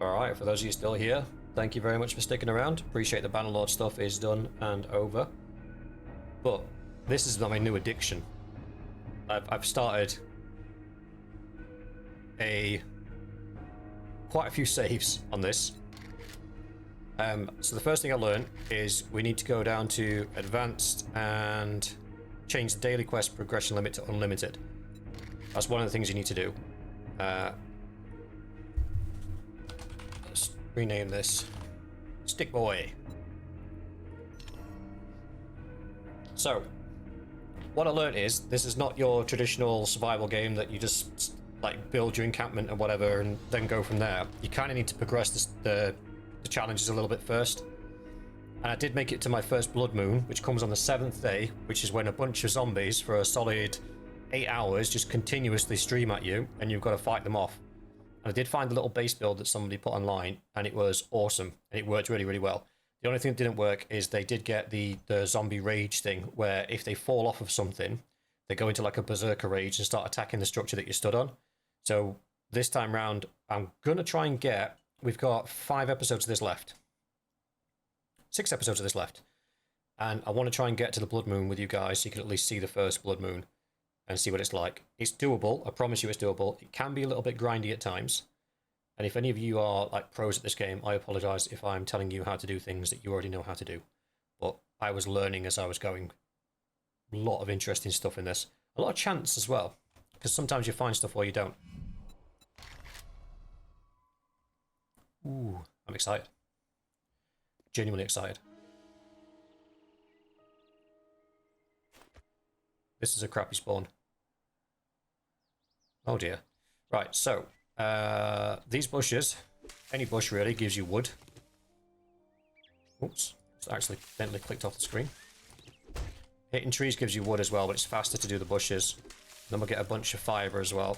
Alright, for those of you still here, thank you very much for sticking around. Appreciate the Bannerlord stuff is done and over. But this is my new addiction. I've started quite a few saves on this. So the first thing I learned is we need to go down to advanced and change the daily quest progression limit to unlimited. That's one of the things you need to do. Let's rename this Stick Boy. So what I learned is this is not your traditional survival game that you just like build your encampment and whatever and then go from there. You kind of need to progress the challenges a little bit first. And I did make it to my first blood moon, which comes on the 7th day, which is when a bunch of zombies for a solid 8 hours just continuously stream at you and you've got to fight them off. And I did find a little base build that somebody put online and it was awesome and it worked really, really well. The only thing that didn't work is they did get the zombie rage thing where if they fall off of something, they go into like a berserker rage and start attacking the structure that you stood on. So this time round, I'm going to try and get... We've got 5 episodes of this left. 6 episodes of this left. And I want to try and get to the Blood Moon with you guys so you can at least see the first Blood Moon and see what it's like. It's doable. I promise you it's doable. It can be a little bit grindy at times. And if any of you are like pros at this game, I apologize if I'm telling you how to do things that you already know how to do. But I was learning as I was going. A lot of interesting stuff in this. A lot of chance as well. Because sometimes you find stuff where you don't. Ooh, I'm excited. Genuinely excited. This is a crappy spawn. Oh dear. Right, so these bushes, any bush really, gives you wood. Oops, it's actually accidentally clicked off the screen. Hitting trees gives you wood as well, but it's faster to do the bushes. Then we'll get a bunch of fibre as well.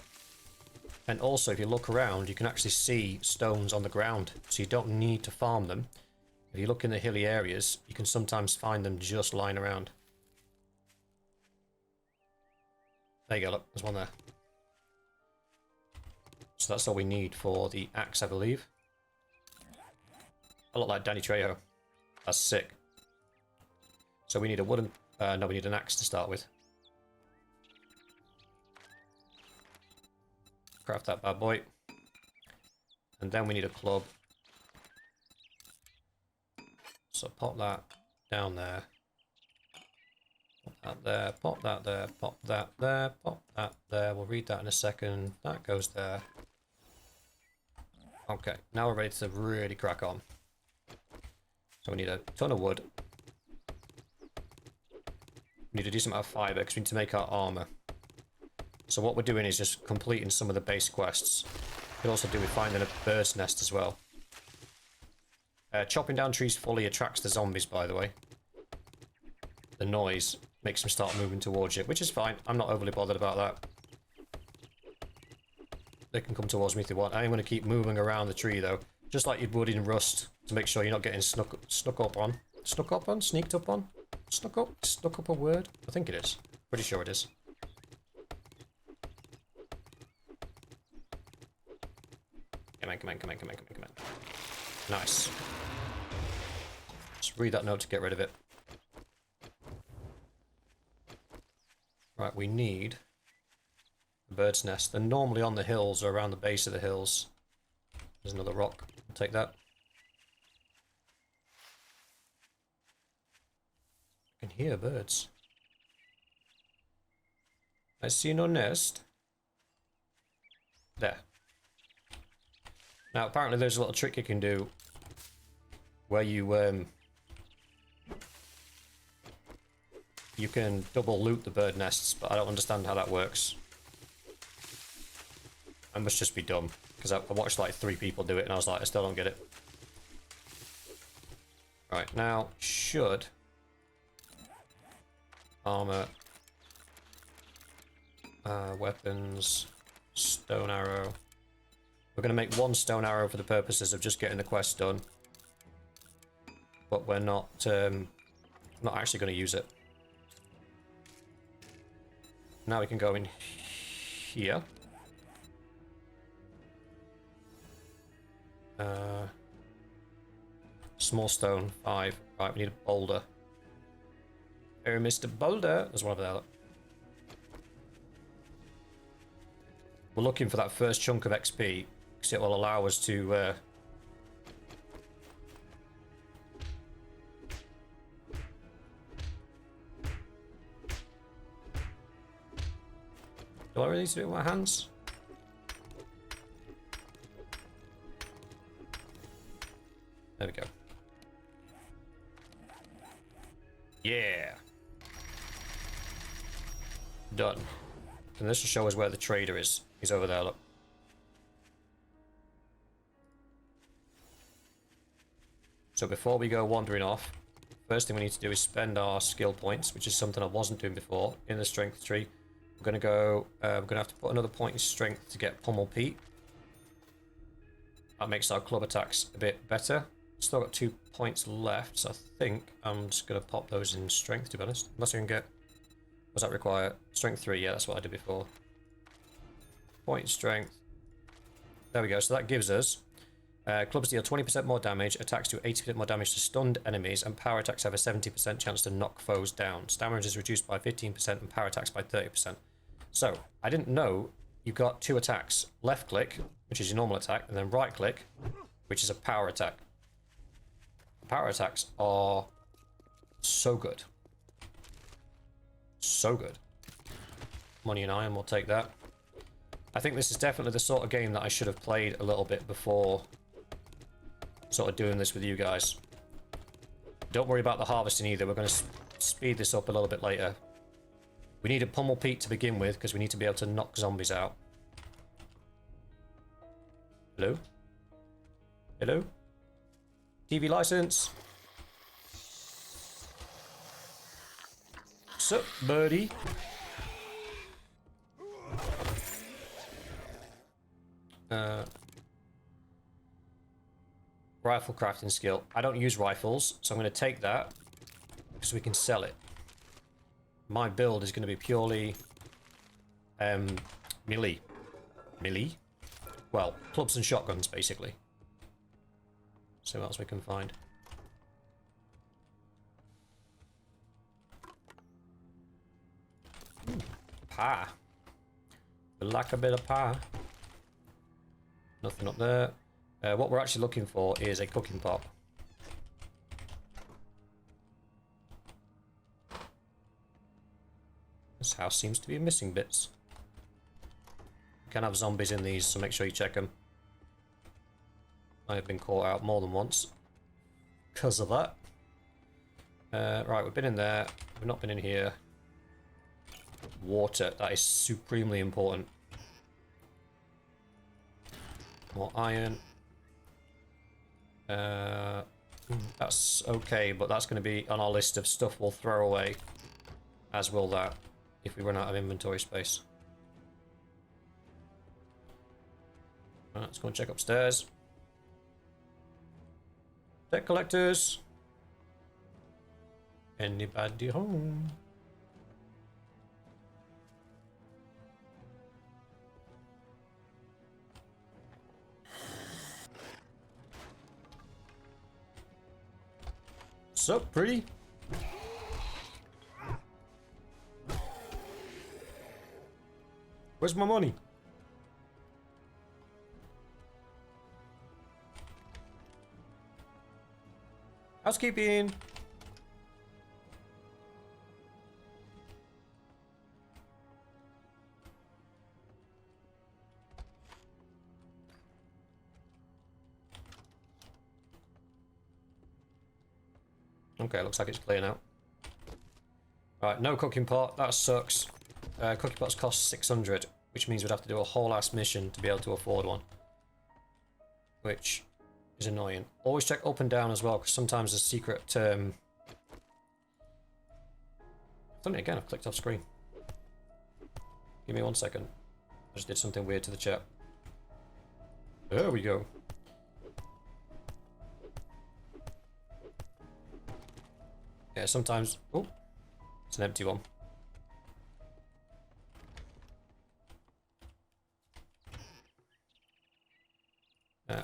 And also, if you look around, you can actually see stones on the ground, so you don't need to farm them. If you look in the hilly areas, you can sometimes find them just lying around. There you go, look, there's one there. So that's all we need for the axe, I believe. I look like Danny Trejo. That's sick. So we need a wooden... no, we need an axe to start with. Craft that bad boy. And then we need a club. So pop that down there. Pop that there, pop that there, pop that there, pop that there. We'll read that in a second. That goes there. Okay, now we're ready to really crack on. So we need a ton of wood. We need a decent amount of fibre because we need to make our armour. So what we're doing is just completing some of the base quests. Could also do with finding a bird's nest as well. Chopping down trees fully attracts the zombies, by the way. The noise makes them start moving towards you, which is fine. I'm not overly bothered about that. They can come towards me if they want. I'm going to keep moving around the tree, though. Just like you would in Rust, to make sure you're not getting snuck up on. Snuck up on? Sneaked up on? Snuck up? Stuck up a word? I think it is. Pretty sure it is. Come on, come on, come on, come on, come on, come on. Nice. Just read that note to get rid of it. Right, we need a bird's nest. They're normally on the hills or around the base of the hills. There's another rock. I'll take that. I can hear birds. I see no nest. There. Now, apparently there's a little trick you can do where you can double loot the bird nests, but I don't understand how that works. I must just be dumb, because I watched like 3 people do it and I was like, I still don't get it. Right, now, should... Armor. Weapons. Stone arrow. We're going to make 1 stone arrow for the purposes of just getting the quest done. But we're not actually going to use it. Now we can go in here. Small stone, 5. Right, we need a boulder. Here, Mr. Boulder. There's one over there. Look. We're looking for that first chunk of XP because it will allow us to do I really need to do it with my hands? There we go. Yeah. Done. And this will show us where the trader is. He's over there, look. So before we go wandering off, first thing we need to do is spend our skill points, which is something I wasn't doing before, in the strength tree. We're going to go, we're going to have to put another point in strength to get Pummel Pete. That makes our club attacks a bit better. Still got 2 points left, so I think I'm just going to pop those in strength, to be honest. Unless I can get... What does that require? Strength 3, yeah, that's what I did before. Point in strength. There we go, so that gives us... clubs deal 20% more damage, attacks do 80% more damage to stunned enemies, and power attacks have a 70% chance to knock foes down. Stamina is reduced by 15% and power attacks by 30%. So, I didn't know you got 2 attacks. Left click, which is your normal attack, and then right click, which is a power attack. Power attacks are so good. So good. Money and iron, we'll take that. I think this is definitely the sort of game that I should have played a little bit before sort of doing this with you guys. Don't worry about the harvesting either. We're going to speed this up a little bit later. We need a Pummel Pete to begin with because we need to be able to knock zombies out. Hello? Hello? TV license. Sup, birdie? Rifle crafting skill. I don't use rifles, so I'm going to take that because we can sell it. My build is going to be purely melee. Melee? Well, clubs and shotguns, basically. See what else we can find. Ooh, pie. We like a bit of pie. Nothing up there. What we're actually looking for is a cooking pot. This house seems to be missing bits. You can have zombies in these, so make sure you check them. I have been caught out more than once because of that. Right, we've been in there. We've not been in here. Water, that is supremely important. More iron. That's okay, but that's going to be on our list of stuff we'll throw away, as will that, if we run out of inventory space. Right, let's go and check upstairs. Debt collectors. Anybody home? Sup, pretty? Where's my money? Housekeeping. Okay, looks like it's clear now. Right, no cooking pot. That sucks. Cooking pots cost 600, which means we'd have to do a whole ass mission to be able to afford one. Which is annoying. Always check up and down as well, because sometimes there's secret... I've done it again, I've clicked off screen. Give me 1 second. I just did something weird to the chat. There we go. Yeah, sometimes... Oh, it's an empty one.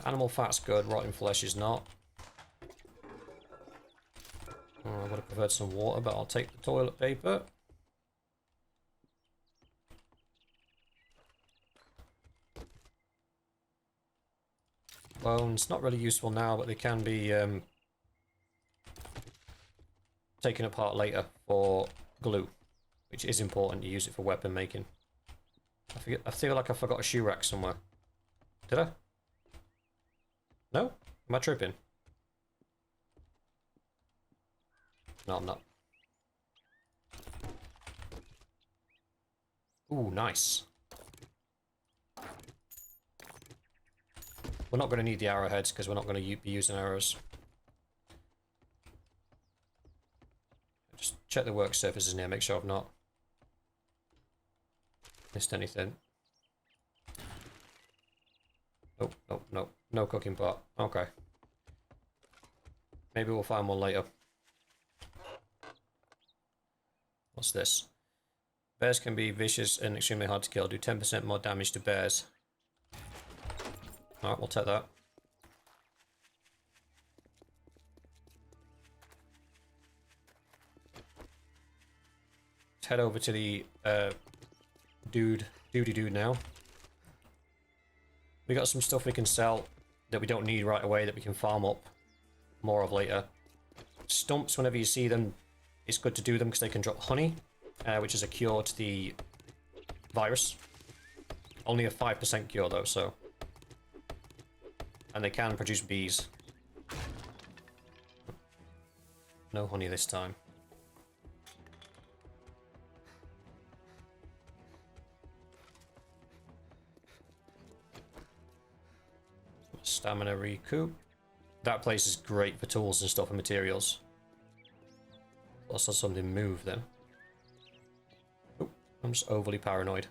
Animal fat's good, rotting flesh is not. Oh, I would have preferred some water, but I'll take the toilet paper. Bones, not really useful now, but they can be taken apart later for glue, which is important. You use it for weapon making. I feel like I forgot a shoe rack somewhere. Did I? No? Am I tripping? No, I'm not. Ooh, nice. We're not going to need the arrowheads because we're not going to be using arrows. Just check the work surfaces in here, make sure I've not missed anything. Nope, nope, nope. No cooking pot. Okay. Maybe we'll find one later. What's this? Bears can be vicious and extremely hard to kill. Do 10% more damage to bears. Alright, we'll take that. Let's head over to the dude now. We got some stuff we can sell that we don't need right away that we can farm up more of later. Stumps, whenever you see them, it's good to do them because they can drop honey, which is a cure to the virus. Only a 5% cure though, so. And they can produce bees. No honey this time. Stamina recoup. That place is great for tools and stuff and materials. I saw something move then. Oh, I'm just overly paranoid.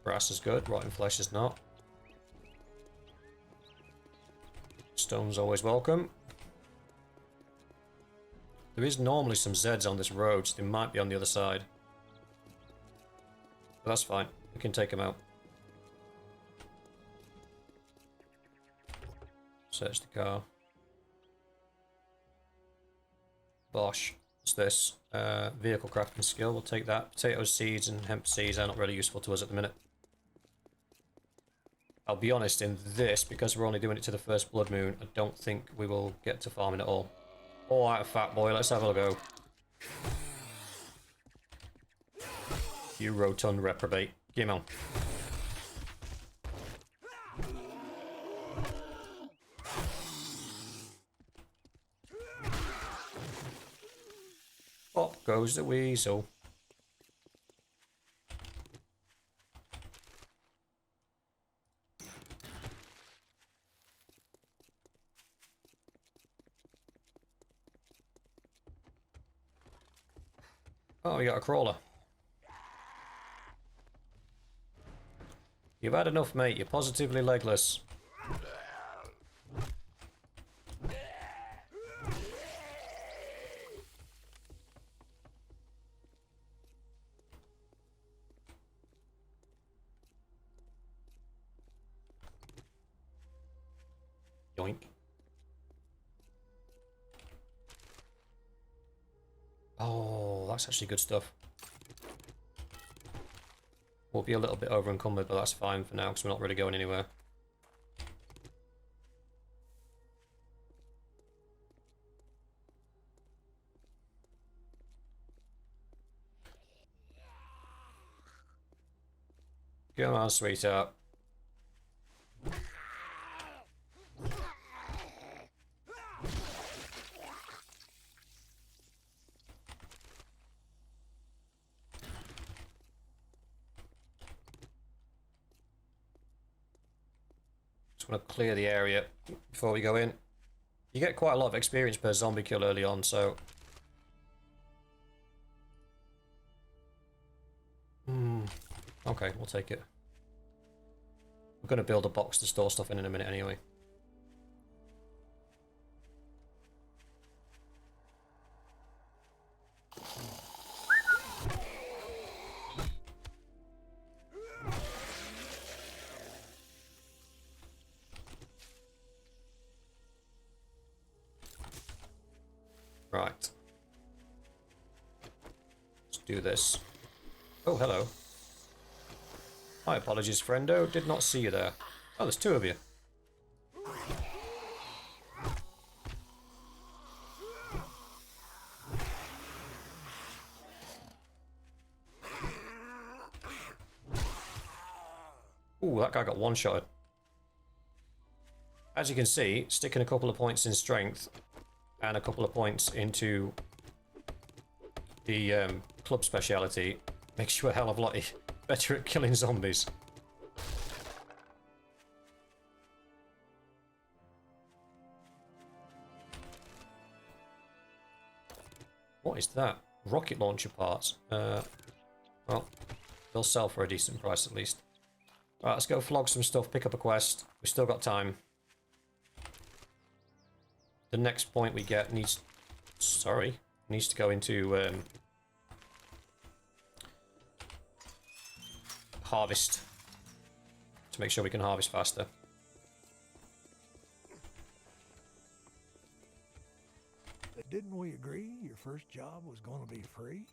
Brass is good, rotten flesh is not. Stone's always welcome. There is normally some Zeds on this road, so they might be on the other side. But that's fine, we can take them out. Search the car. Bosh. What's this? Vehicle crafting skill, we'll take that. Potato seeds and hemp seeds are not really useful to us at the minute. I'll be honest, in this, because we're only doing it to the first blood moon, I don't think we will get to farming at all. Alright, fat boy, let's have a go. You rotund reprobate. Get him on. Pop goes the weasel. Oh, we got a crawler. You've had enough, mate. You're positively legless. Yoink. Oh, that's actually good stuff. We'll be a little bit over encumbered, but that's fine for now because we're not really going anywhere. Come on, sweetheart. Just want to clear the area before we go in. You get quite a lot of experience per zombie kill early on, so... Okay, we'll take it. We're going to build a box to store stuff in a minute anyway. Right. Let's do this. Oh, hello. My apologies, friendo. Did not see you there. Oh, there's two of you. Ooh, that guy got one-shotted. As you can see, sticking a couple of points in strength and a couple of points into the club speciality makes you a hell of a lot better at killing zombies. What is that? Rocket launcher parts. Well, they'll sell for a decent price at least. Alright, let's go flog some stuff, pick up a quest. We've still got time. The next point we get needs... Sorry. Needs to go into... harvest. To make sure we can harvest faster. Didn't we agree your first job was going to be free?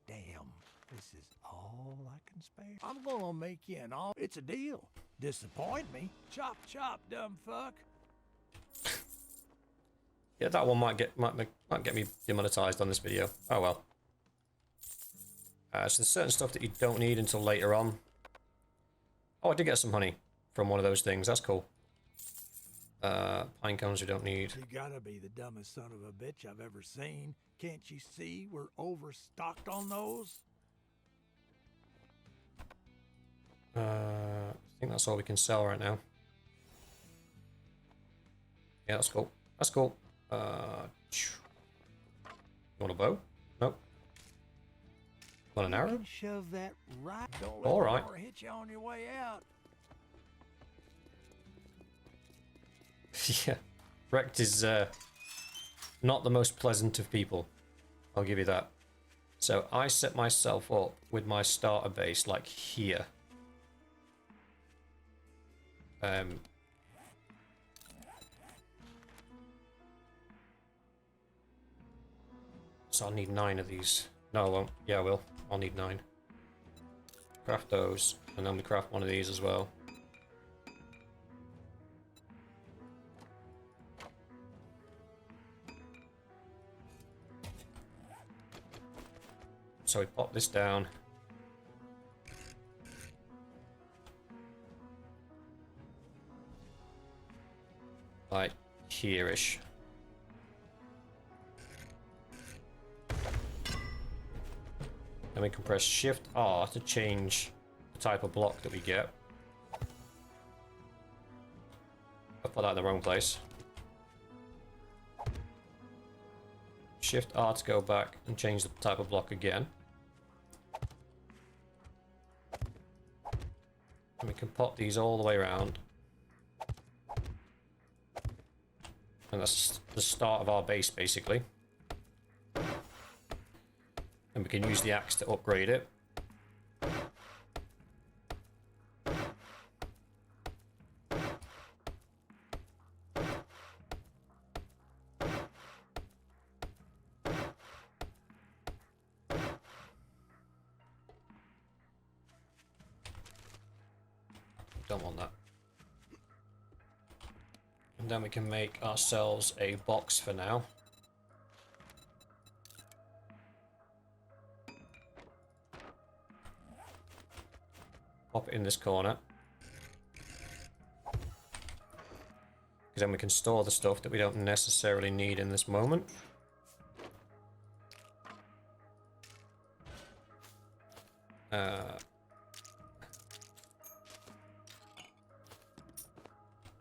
Damn, this is all I can spare. I'm going to make you an all. It's a deal. Disappoint me. Chop, chop, dumb fuck. Yeah, that one might get me demonetized on this video. Oh well. So there's certain stuff that you don't need until later on. Oh, I did get some honey from one of those things. That's cool. Pine cones we don't need. You gotta be the dumbest son of a bitch I've ever seen. Can't you see we're overstocked on those? I think that's all we can sell right now. Yeah, that's cool. That's cool. You want a bow? Nope. Want an arrow? You can shove that right. Don't let All the right. door hit you on your way out. Yeah. Rekt is not the most pleasant of people. I'll give you that. So I set myself up with my starter base like here. So I'll need 9 of these. No, I won't. Yeah, I will. I'll need 9. Craft those, and then we craft one of these as well. So we pop this down. Like here-ish. Then we can press Shift R to change the type of block that we get. I put that in the wrong place. Shift R to go back and change the type of block again. And we can pop these all the way around. And that's the start of our base, basically. And we can use the axe to upgrade it. Don't want that. And then we can make ourselves a box for now. Pop it in this corner. Because then we can store the stuff that we don't necessarily need in this moment.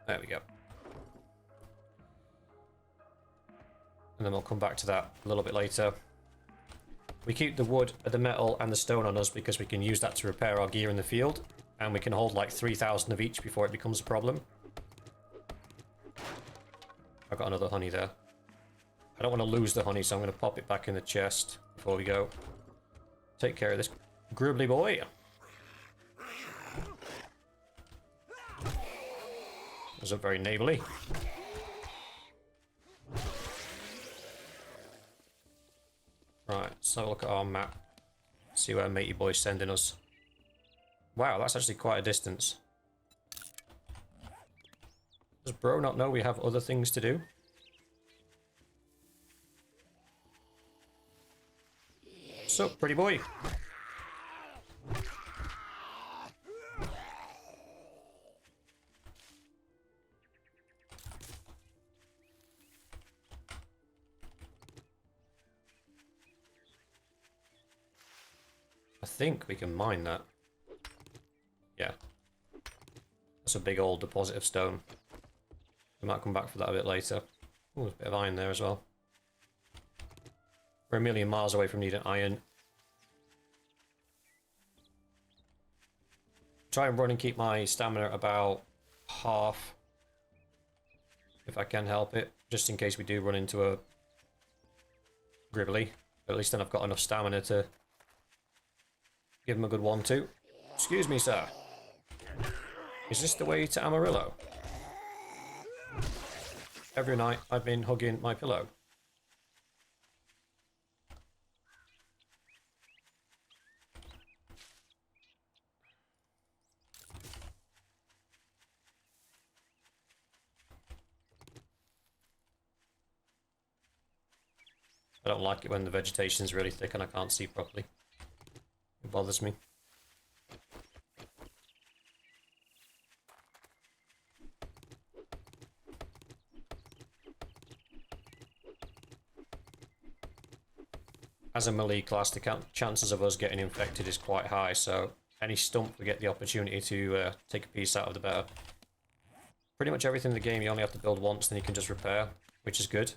There we go. And then we'll come back to that a little bit later. We keep the wood, the metal, and the stone on us because we can use that to repair our gear in the field. And we can hold like 3,000 of each before it becomes a problem. I've got another honey there. I don't want to lose the honey, so I'm going to pop it back in the chest before we go. Take care of this gribbly boy. Wasn't very neighborly. Let's have a look at our map. See where Matey Boy's sending us. Wow, that's actually quite a distance. Does bro not know we have other things to do? What's up, pretty boy? I think we can mine that. Yeah. That's a big old deposit of stone. We might come back for that a bit later. Ooh, there's a bit of iron there as well. We're a million miles away from needing iron. Try and run and keep my stamina about half. If I can help it. Just in case we do run into a Gribbly. At least then I've got enough stamina to give him a good 1-2. Excuse me, sir. Is this the way to Amarillo? Every night I've been hugging my pillow. I don't like it when the vegetation's really thick and I can't see properly. It bothers me. As a melee class, the chances of us getting infected is quite high, so any stump we get the opportunity to take a piece out of the better. Pretty much everything in the game you only have to build once, then you can just repair, which is good.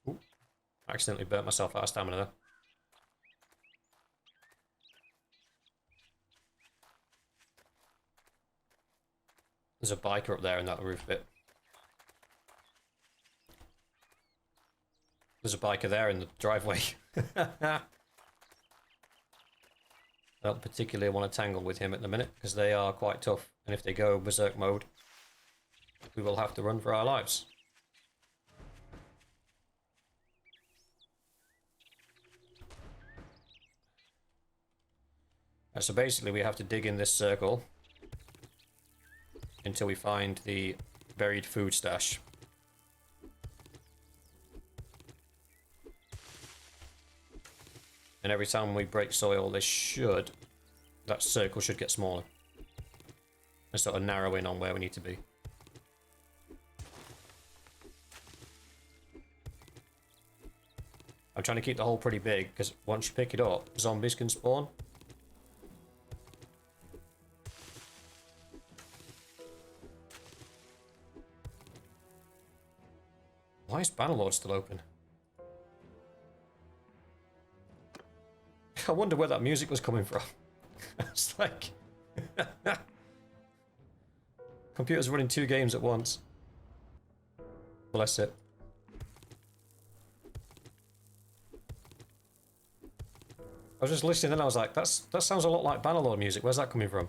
Ooh, I accidentally burnt myself out of stamina there. There's a biker up there in that roof bit. There's a biker there in the driveway. I don't particularly want to tangle with him at the minute, because they are quite tough. And if they go berserk mode, we will have to run for our lives. So basically we have to dig in this circle until we find the buried food stash. And every time we break soil, that circle should get smaller. And sort of narrow in on where we need to be. I'm trying to keep the hole pretty big, because once you pick it up, zombies can spawn. Why is Bannerlord still open? I wonder where that music was coming from. It's like... Computer's running 2 games at once. Bless it. I was just listening and I was like, that sounds a lot like Bannerlord music. Where's that coming from?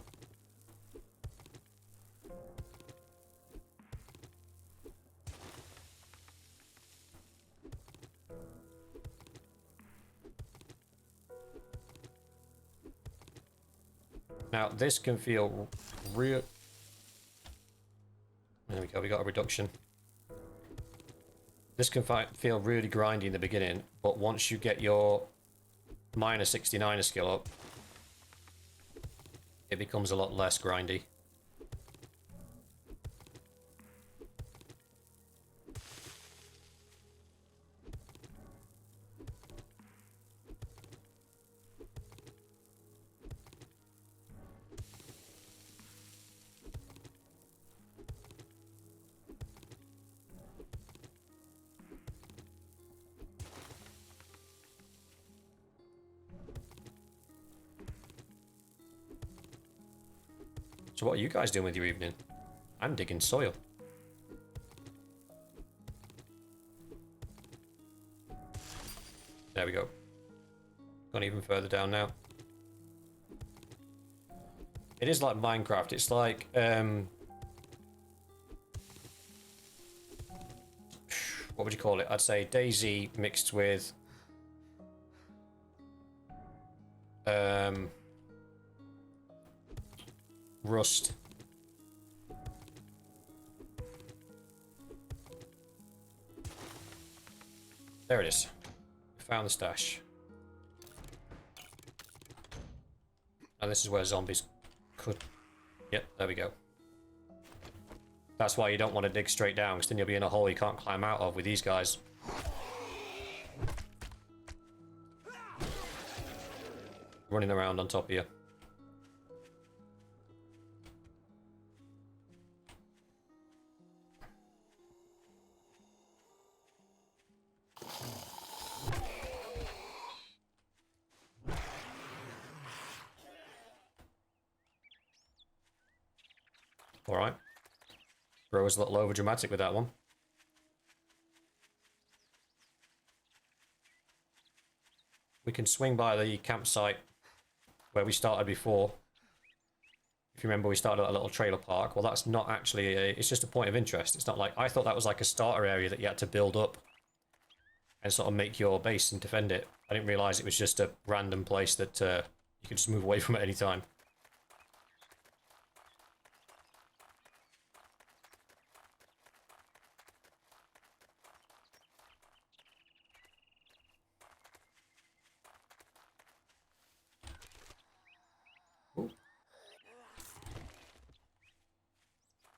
Now, this can feel real... There we go, we got a reduction. This can feel really grindy in the beginning, but once you get your minor 69er skill up, it becomes a lot less grindy. So what are you guys doing with your evening? I'm digging soil. There we go. Gone even further down now. It is like Minecraft. It's like what would you call it? I'd say DayZ mixed with Rust. There it is. We found the stash. And this is where zombies could... Yep, there we go. That's why you don't want to dig straight down, because then you'll be in a hole you can't climb out of with these guys. Running around on top of you. Alright. Bro was a little over dramatic with that one. We can swing by the campsite where we started before. If you remember, we started at a little trailer park. Well, that's not actually a... It's just a point of interest. It's not like... I thought that was like a starter area that you had to build up and sort of make your base and defend it. I didn't realise it was just a random place that you could just move away from at any time.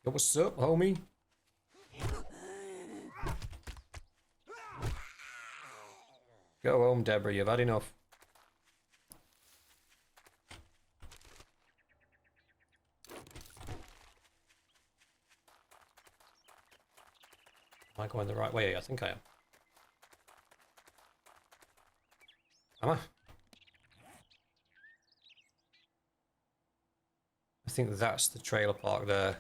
Yo, what's up, homie? Go home, Deborah. You've had enough. Am I going the right way? I think I am. Am I? I think that's the trailer park there.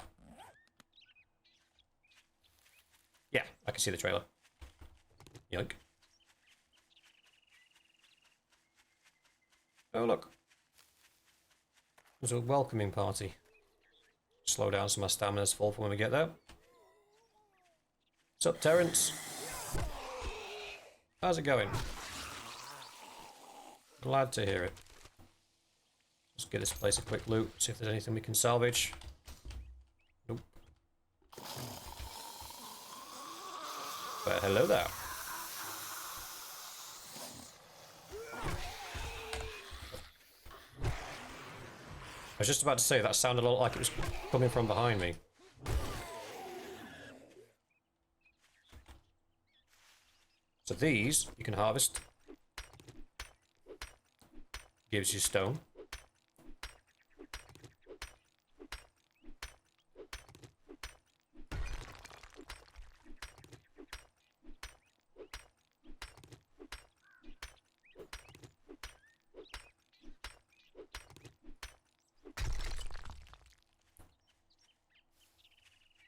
Yeah, I can see the trailer. Yoink. Oh, look. There's a welcoming party. Slow down so my stamina's full for when we get there. What's up, Terrence? How's it going? Glad to hear it. Let's give this place a quick loot, see if there's anything we can salvage. Nope. But hello there. I was just about to say that sounded a lot like it was coming from behind me. So these you can harvest. Gives you stone.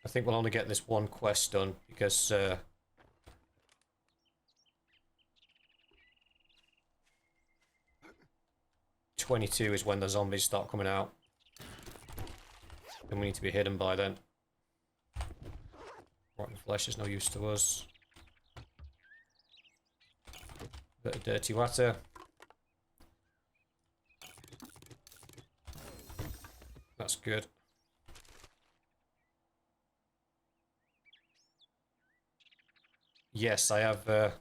I think we'll only get this one quest done because 22 is when the zombies start coming out. And we need to be hidden by then. Rotten flesh is no use to us. Bit of dirty water. That's good. Yes, I have.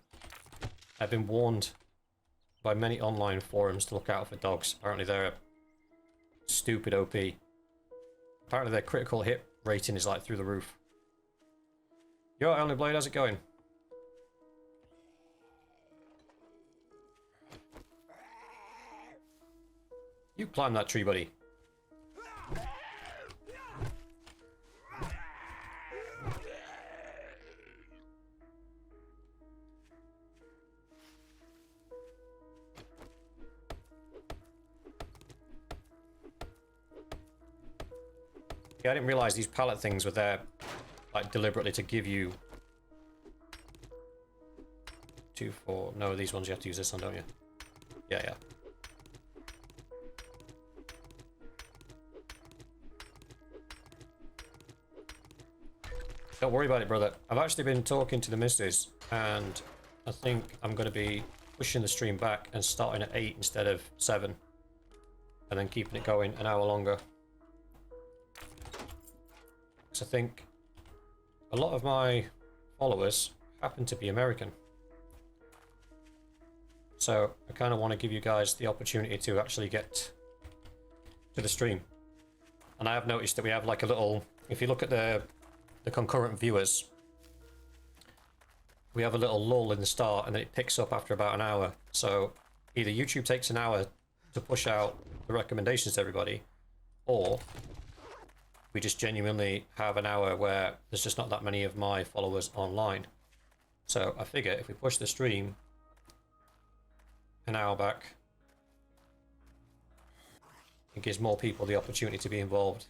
I've been warned by many online forums to look out for dogs. Apparently they're stupid OP. Apparently their critical hit rating is like through the roof. Yo, Only Blade, how's it going? You climb that tree, buddy. Yeah, I didn't realize these pallet things were there, like, deliberately to give you... 2, 4... No, these ones you have to use this one, don't you? Yeah, yeah. Don't worry about it, brother. I've actually been talking to the missus, and I think I'm going to be pushing the stream back and starting at 8 instead of 7. And then keeping it going an hour longer. Because I think a lot of my followers happen to be American. So I kind of want to give you guys the opportunity to actually get to the stream. And I have noticed that we have like a little, if you look at the concurrent viewers, we have a little lull in the start and then it picks up after about an hour. So either YouTube takes an hour to push out the recommendations to everybody, or we just genuinely have an hour where there's just not that many of my followers online. So I figure if we push the stream an hour back, it gives more people the opportunity to be involved.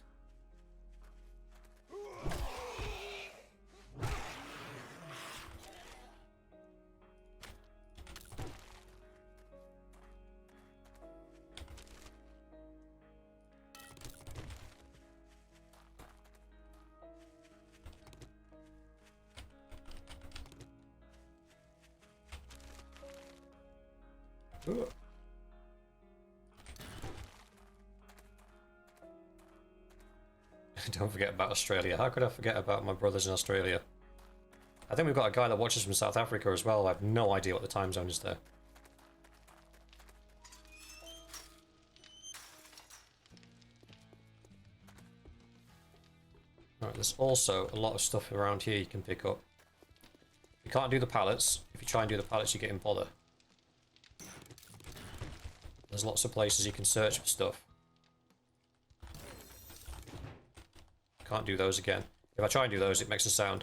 Ooh. Don't forget about Australia. How could I forget about my brothers in Australia? I think we've got a guy that watches from South Africa as well. I have no idea what the time zone is there. Alright, there's also a lot of stuff around here you can pick up. You can't do the pallets. If you try and do the pallets, you get in bother. There's lots of places you can search for stuff. Can't do those again. If I try and do those, it makes a sound.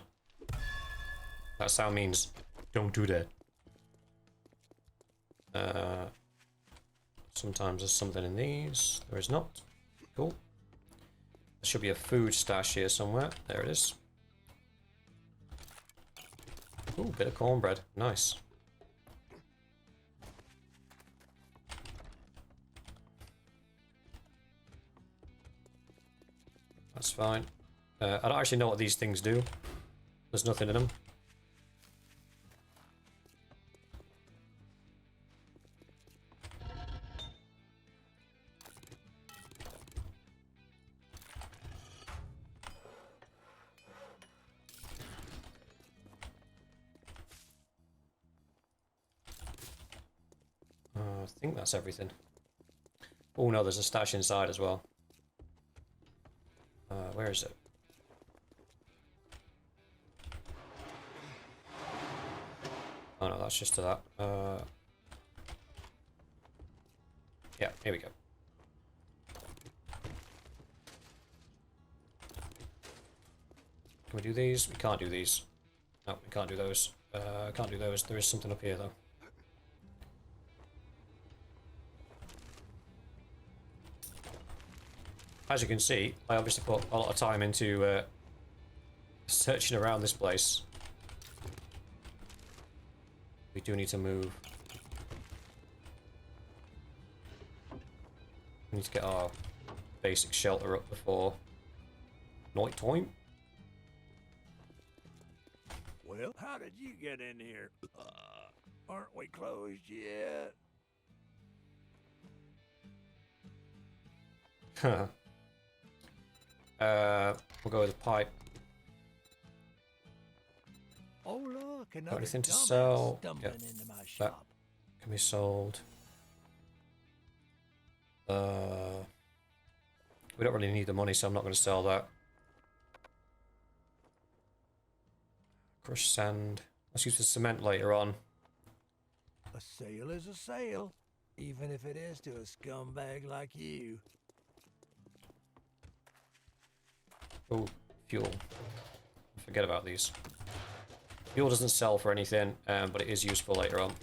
That sound means don't do that. Sometimes there's something in these. There is not. Cool. There should be a food stash here somewhere. There it is. Ooh, bit of cornbread. Nice. That's fine. I don't actually know what these things do. There's nothing in them. I think that's everything. Oh no, there's a stash inside as well. Where is it? Oh no, that's just to that. Yeah, here we go. Can we do these? We can't do these. No, we can't do those. Can't do those. There is something up here though. As you can see, I obviously put a lot of time into searching around this place. We do need to move. We need to get our basic shelter up before night time. Well, how did you get in here? Aren't we closed yet? Huh. We'll go with a pipe. Oh look, another anything to dumbass sell? stumbling Yep. into my That shop. can be sold. We don't really need the money, so I'm not going to sell that. Crushed sand. Let's use the cement later on. A sale is a sale, even if it is to a scumbag like you. Oh, fuel. Forget about these. Fuel doesn't sell for anything, but it is useful later on.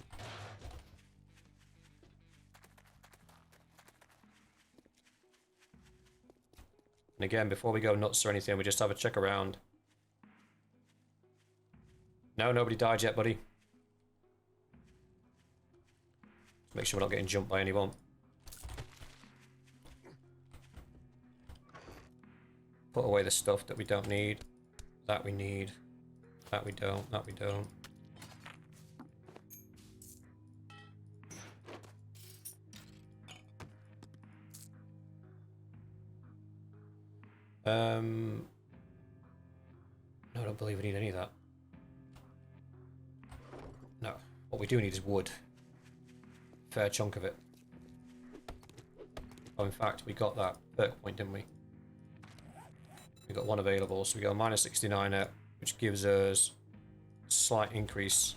And again, before we go nuts or anything, we just have a check around. No, nobody died yet, buddy. Make sure we're not getting jumped by anyone. Put away the stuff that we don't need. That we need. That we don't. That we don't. No, I don't believe we need any of that. No. What we do need is wood. Fair chunk of it. Oh, in fact, we got that perk point, didn't we? We got one available, so we got a minus 69 at, which gives us a slight increase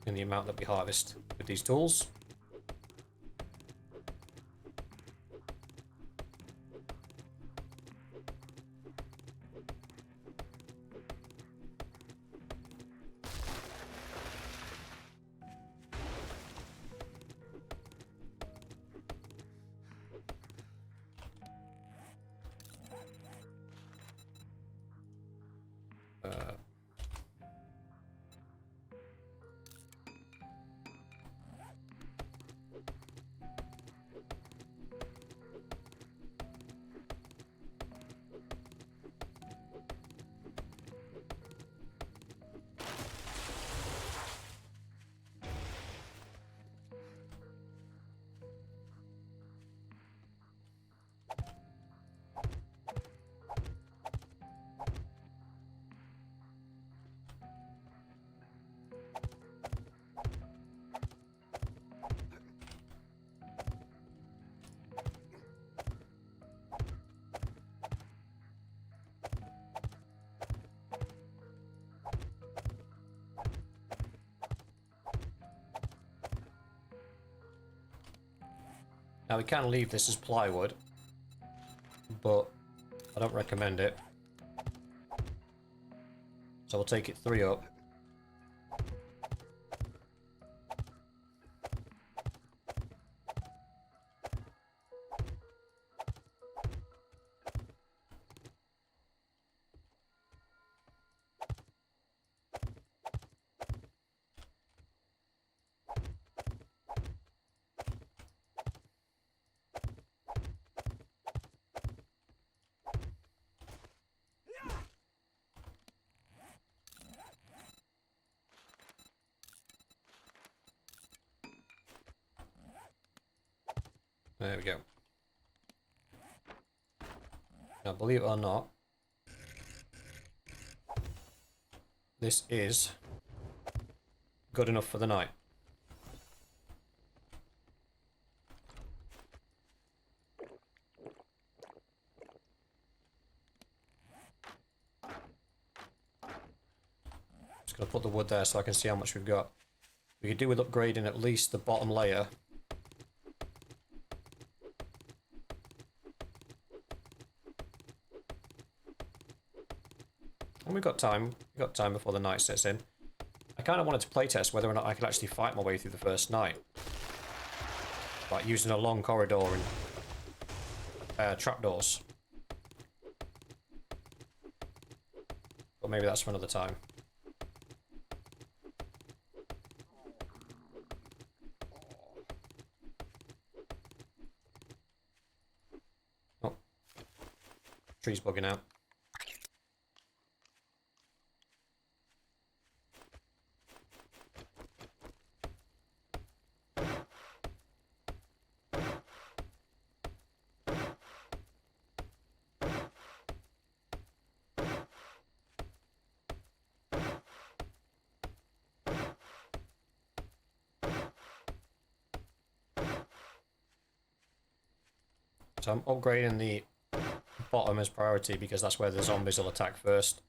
in the amount that we harvest with these tools. Now we can leave this as plywood, but I don't recommend it. So we'll take it 3 up. There we go. Now, believe it or not, this is good enough for the night. Just gonna put the wood there so I can see how much we've got. We could do with upgrading at least the bottom layer. And we've got time. We've got time before the night sets in. I kind of wanted to playtest whether or not I could actually fight my way through the first night. Like using a long corridor and trapdoors. But maybe that's for another time. Oh. Tree's bugging out. So I'm upgrading the bottom as priority because that's where the zombies will attack first.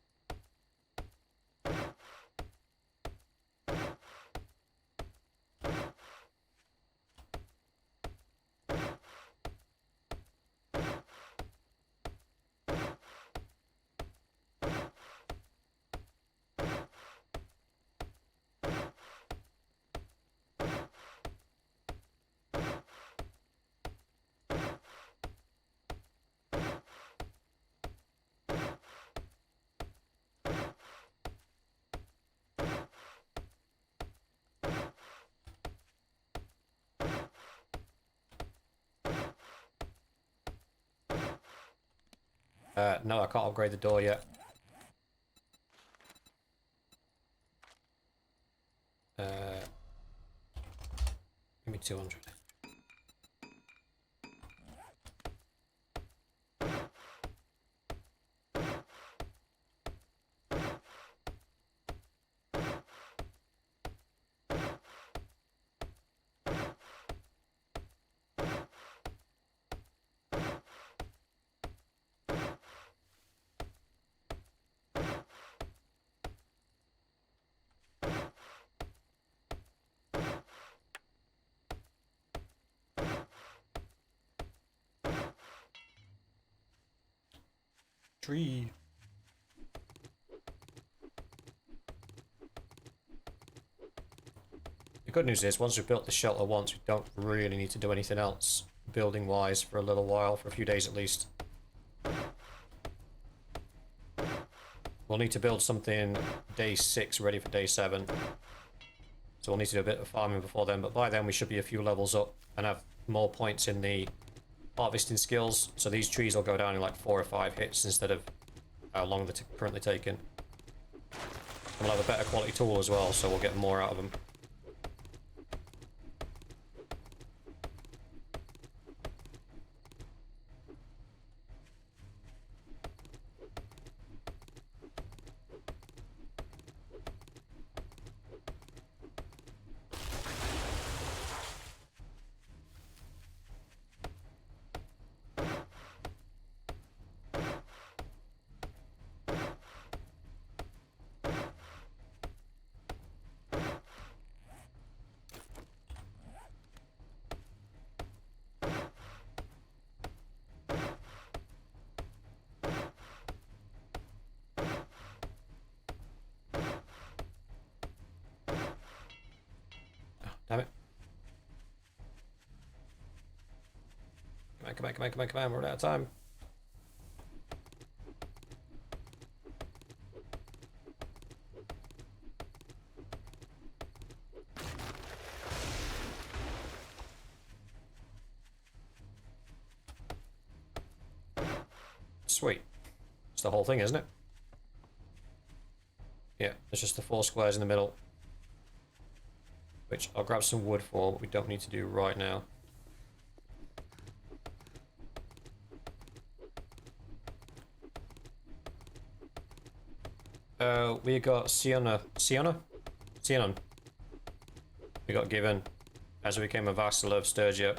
No, I can't upgrade the door yet. Give me 200. Tree. The good news is, once we've built the shelter once, we don't really need to do anything else building-wise for a little while, for a few days at least. We'll need to build something day 6 ready for day 7. So we'll need to do a bit of farming before then, but by then we should be a few levels up and have more points in the harvesting skills. So these trees will go down in like 4 or 5 hits instead of how long they're currently taking. And we'll have a better quality tool as well, so we'll get more out of them. Damn it. Come on, we're out of time. Sweet. It's the whole thing, isn't it? Yeah, it's just the 4 squares in the middle. Which I'll grab some wood for, but we don't need to do right now. We got Siona. Sionon. We got given as we became a vassal of Sturgia.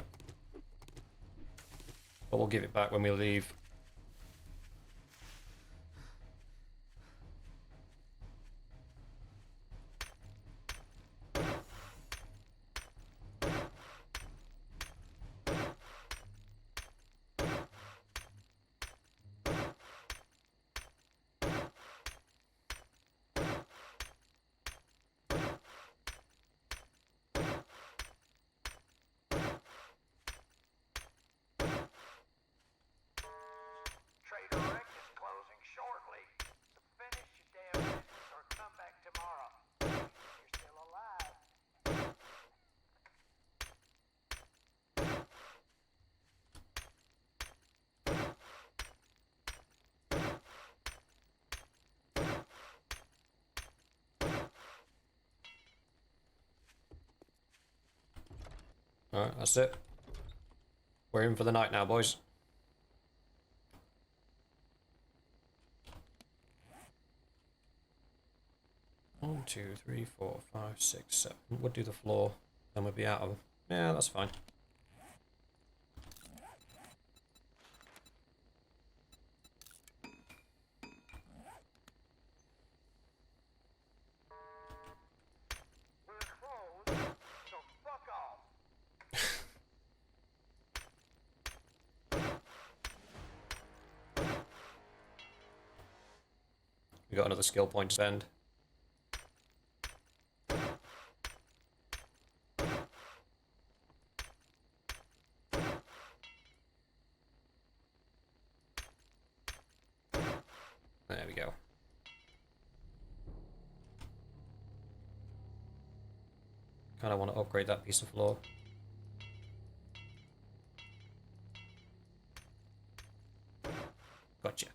But we'll give it back when we leave. Alright, that's it. We're in for the night now, boys. One, two, three, 4, 5, 6, 7. We'll do the floor, then we'll be out of them. Yeah, that's fine. We got another skill point to spend. There we go. Kind of want to upgrade that piece of floor. Gotcha.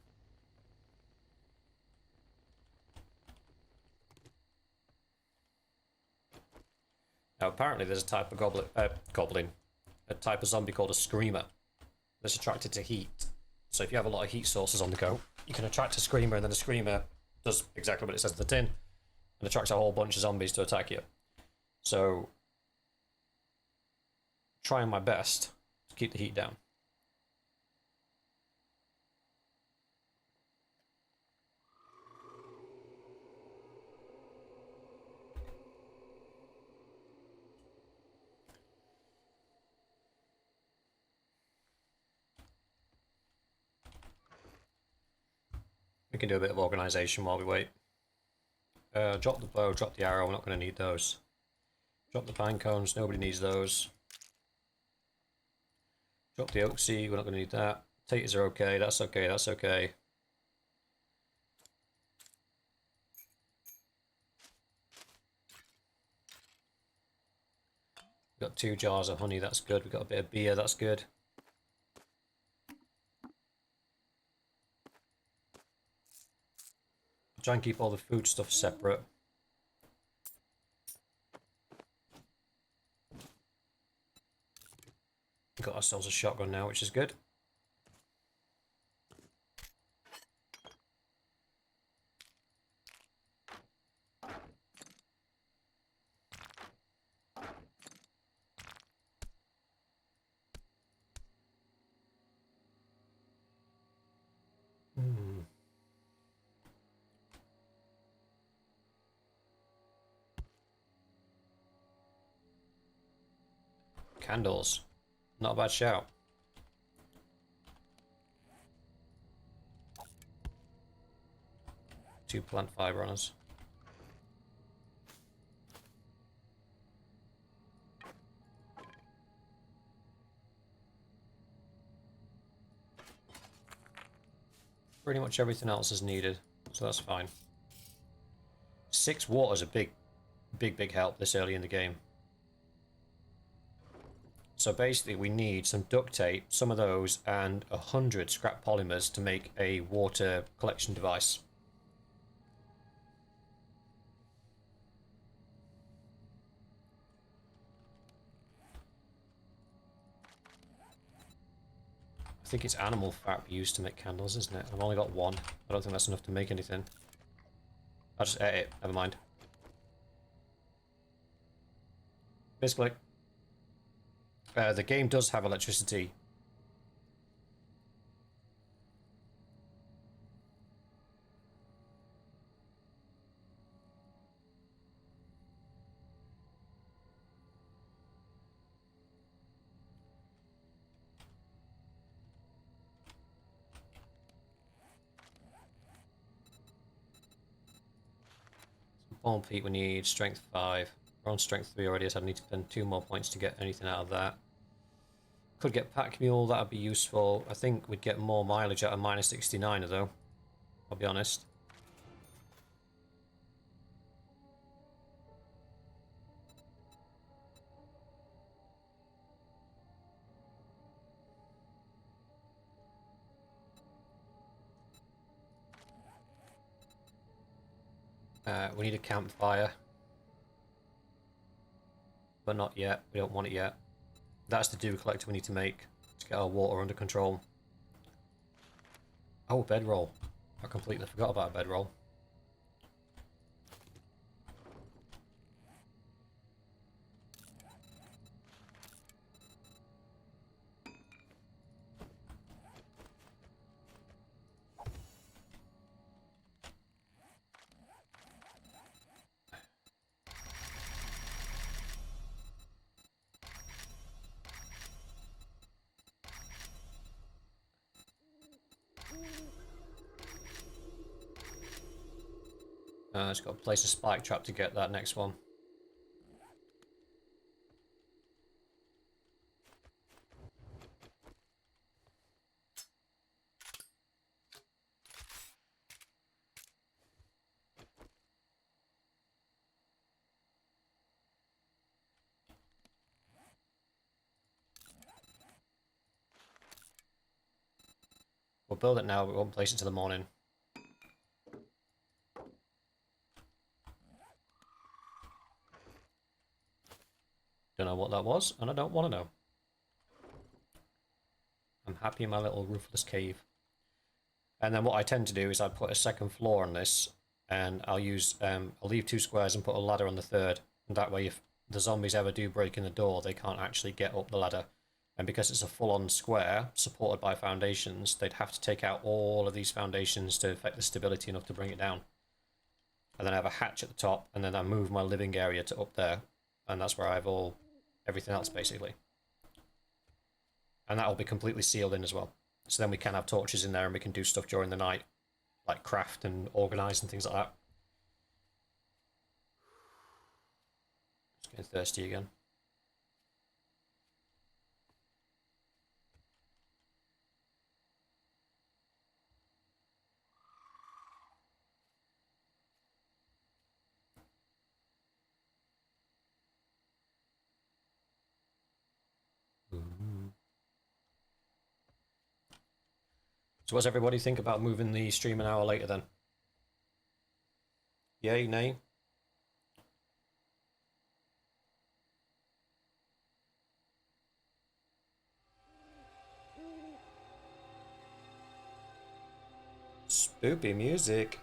Now, apparently there's a type of goblin, a type of zombie called a screamer that's attracted to heat. So if you have a lot of heat sources on the go, you can attract a screamer, and then the screamer does exactly what it says in the tin and attracts a whole bunch of zombies to attack you. So, trying my best to keep the heat down. We can do a bit of organisation while we wait. Drop the bow, drop the arrow, we're not going to need those. Drop the pine cones, nobody needs those. Drop the oak seed, we're not going to need that. Taters are okay, that's okay, that's okay. We've got 2 jars of honey, that's good. We've got a bit of beer, that's good. Try and keep all the food stuff separate. Got ourselves a shotgun now, which is good. Candles. Not a bad shout. Two plant fiber on us. Pretty much everything else is needed, so that's fine. 6 water is a big help this early in the game. So basically we need some duct tape, some of those, and 100 scrap polymers to make a water collection device. I think it's animal fat we use to make candles, isn't it? I've only got 1. I don't think that's enough to make anything. I'll just edit it, never mind. Basically, the game does have electricity. Bomb feet we need, strength 5. We're on strength 3 already, so I need to spend 2 more points to get anything out of that. Could get pack mule, that'd be useful. I think we'd get more mileage out of minus 69 though. I'll be honest. We need a campfire. But not yet. We don't want it yet. That's the dew collector we need to make to get our water under control. Oh, bedroll. I completely forgot about a bedroll. It's got to place a spike trap to get that next one. We'll build it now, but we won't place it till the morning. Don't know what that was, and I don't want to know. I'm happy in my little roofless cave. And then what I tend to do is I put a second floor on this, and I'll leave 2 squares and put a ladder on the third. And that way, if the zombies ever do break in the door, they can't actually get up the ladder. And because it's a full-on square supported by foundations, they'd have to take out all of these foundations to affect the stability enough to bring it down. And then I have a hatch at the top, and then I move my living area to up there, and that's where I have everything else basically. And that'll be completely sealed in as well. So then we can have torches in there and we can do stuff during the night, like craft and organise and things like that. Just getting thirsty again. So what's everybody think about moving the stream an hour later then? Yay, nay? Spoopy music.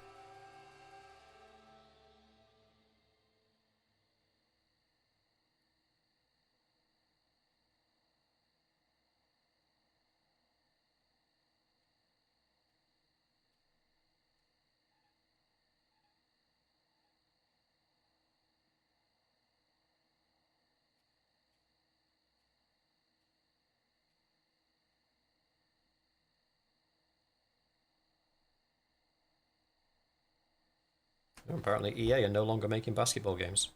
Apparently EA are no longer making basketball games.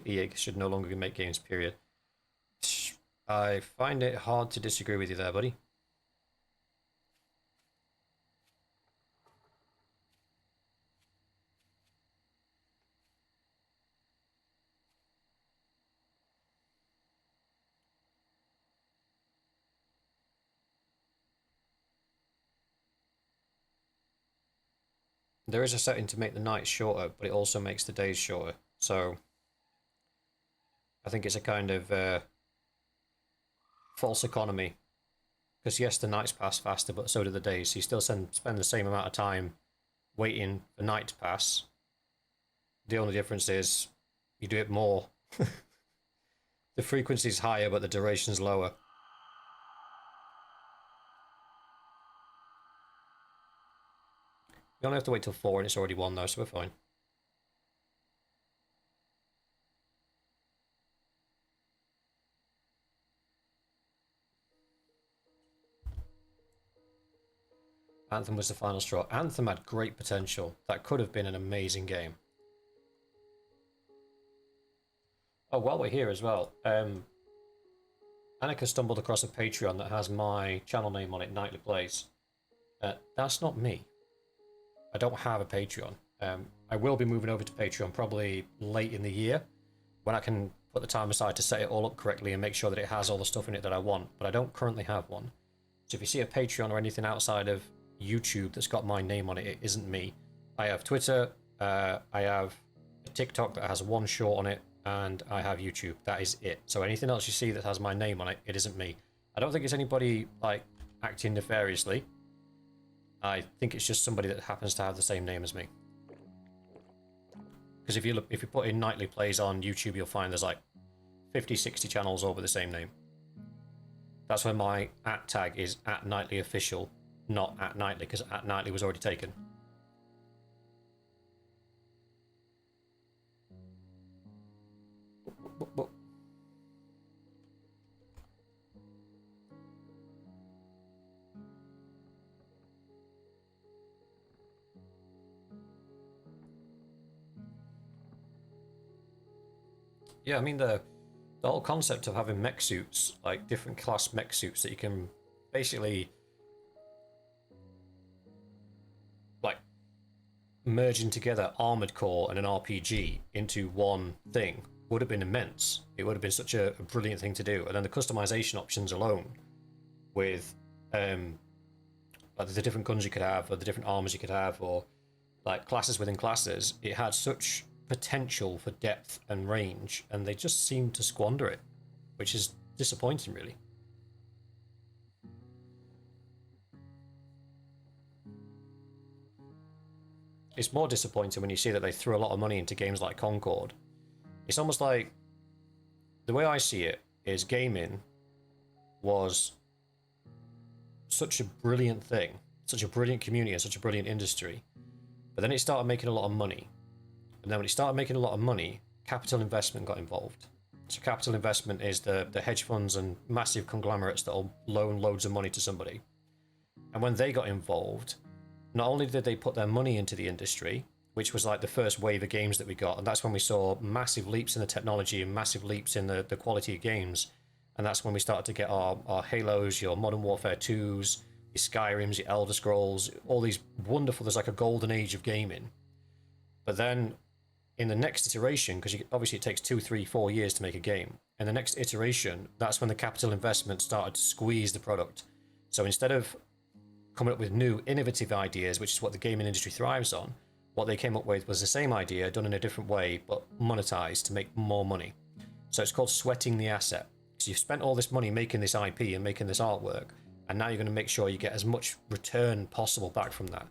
EA should no longer make games, period. I find it hard to disagree with you there, buddy. There is a setting to make the nights shorter, but it also makes the days shorter. So I think it's a kind of false economy. Because yes, the nights pass faster, but so do the days. So you still spend the same amount of time waiting for night to pass. The only difference is you do it more. The frequency is higher, but the duration's lower. We only have to wait till 4 and it's already 1 though, so we're fine. Anthem was the final straw. Anthem had great potential. That could have been an amazing game. Oh, while we're here as well, Annika stumbled across a Patreon that has my channel name on it, Nightly Plays. That's not me. I don't have a Patreon. I will be moving over to Patreon probably late in the year when I can put the time aside to set it all up correctly and make sure that it has all the stuff in it that I want, but I don't currently have one. So if you see a Patreon or anything outside of YouTube that's got my name on it, it isn't me. I have Twitter, I have a TikTok that has one short on it, and I have YouTube. That is it. So anything else you see that has my name on it, it isn't me. I don't think it's anybody like acting nefariously. I think it's just somebody that happens to have the same name as me. Because if you put in Nightly Plays on YouTube, you'll find there's like 50, 60 channels all with the same name. That's why my @ tag is @NightlyOfficial, not @Nightly, because @Nightly was already taken. Yeah, I mean the whole concept of having mech suits, like different class mech suits that you can basically like merging together Armored Core and an RPG into one thing would have been immense. It would have been such a brilliant thing to do. And then the customization options alone with like the different guns you could have or the different armors you could have or like classes within classes, it had such potential for depth and range, and they just seemed to squander it, which is disappointing, really. It's more disappointing when you see that they threw a lot of money into games like Concord. It's almost like the way I see it is gaming was such a brilliant thing, such a brilliant community, and such a brilliant industry. But then it started making a lot of money. And then when it started making a lot of money, capital investment got involved. So capital investment is the hedge funds and massive conglomerates that will loan loads of money to somebody. And when they got involved, not only did they put their money into the industry, which was like the first wave of games that we got, and that's when we saw massive leaps in the technology and massive leaps in the quality of games. And that's when we started to get our Halos, your Modern Warfare 2s, your Skyrims, your Elder Scrolls, all these wonderful, there's like a golden age of gaming. But then in the next iteration, because obviously it takes 2, 3, 4 years to make a game, in the next iteration, that's when the capital investment started to squeeze the product. So instead of coming up with new innovative ideas, which is what the gaming industry thrives on, what they came up with was the same idea done in a different way, but monetized to make more money. So it's called sweating the asset. So you've spent all this money making this IP and making this artwork, and now you're going to make sure you get as much return possible back from that.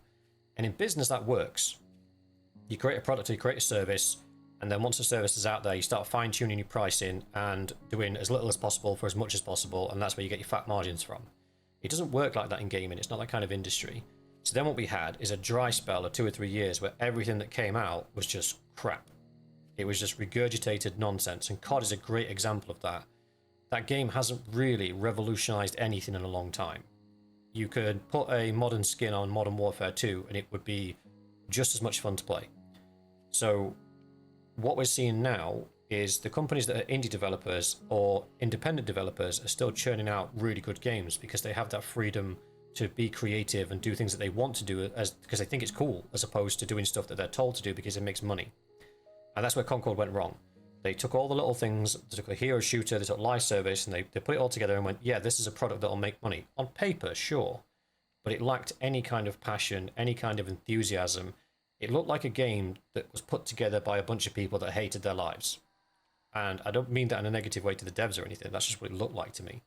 And in business, that works. You create a product, you create a service, and then once the service is out there, you start fine-tuning your pricing and doing as little as possible for as much as possible, and that's where you get your fat margins from. It doesn't work like that in gaming. It's not that kind of industry. So then what we had is a dry spell of 2 or 3 years where everything that came out was just crap. It was just regurgitated nonsense, and COD is a great example of that. That game hasn't really revolutionized anything in a long time. You could put a modern skin on Modern Warfare 2 and it would be just as much fun to play. So what we're seeing now is the companies that are indie developers or independent developers are still churning out really good games because they have that freedom to be creative and do things that they want to do because they think it's cool, as opposed to doing stuff that they're told to do because it makes money. And that's where Concord went wrong. They took all the little things, they took a hero shooter, they took live service, and they put it all together and went, yeah, this is a product that'll make money. On paper, sure, but it lacked any kind of passion, any kind of enthusiasm. It looked like a game that was put together by a bunch of people that hated their lives. And I don't mean that in a negative way to the devs or anything, that's just what it looked like to me.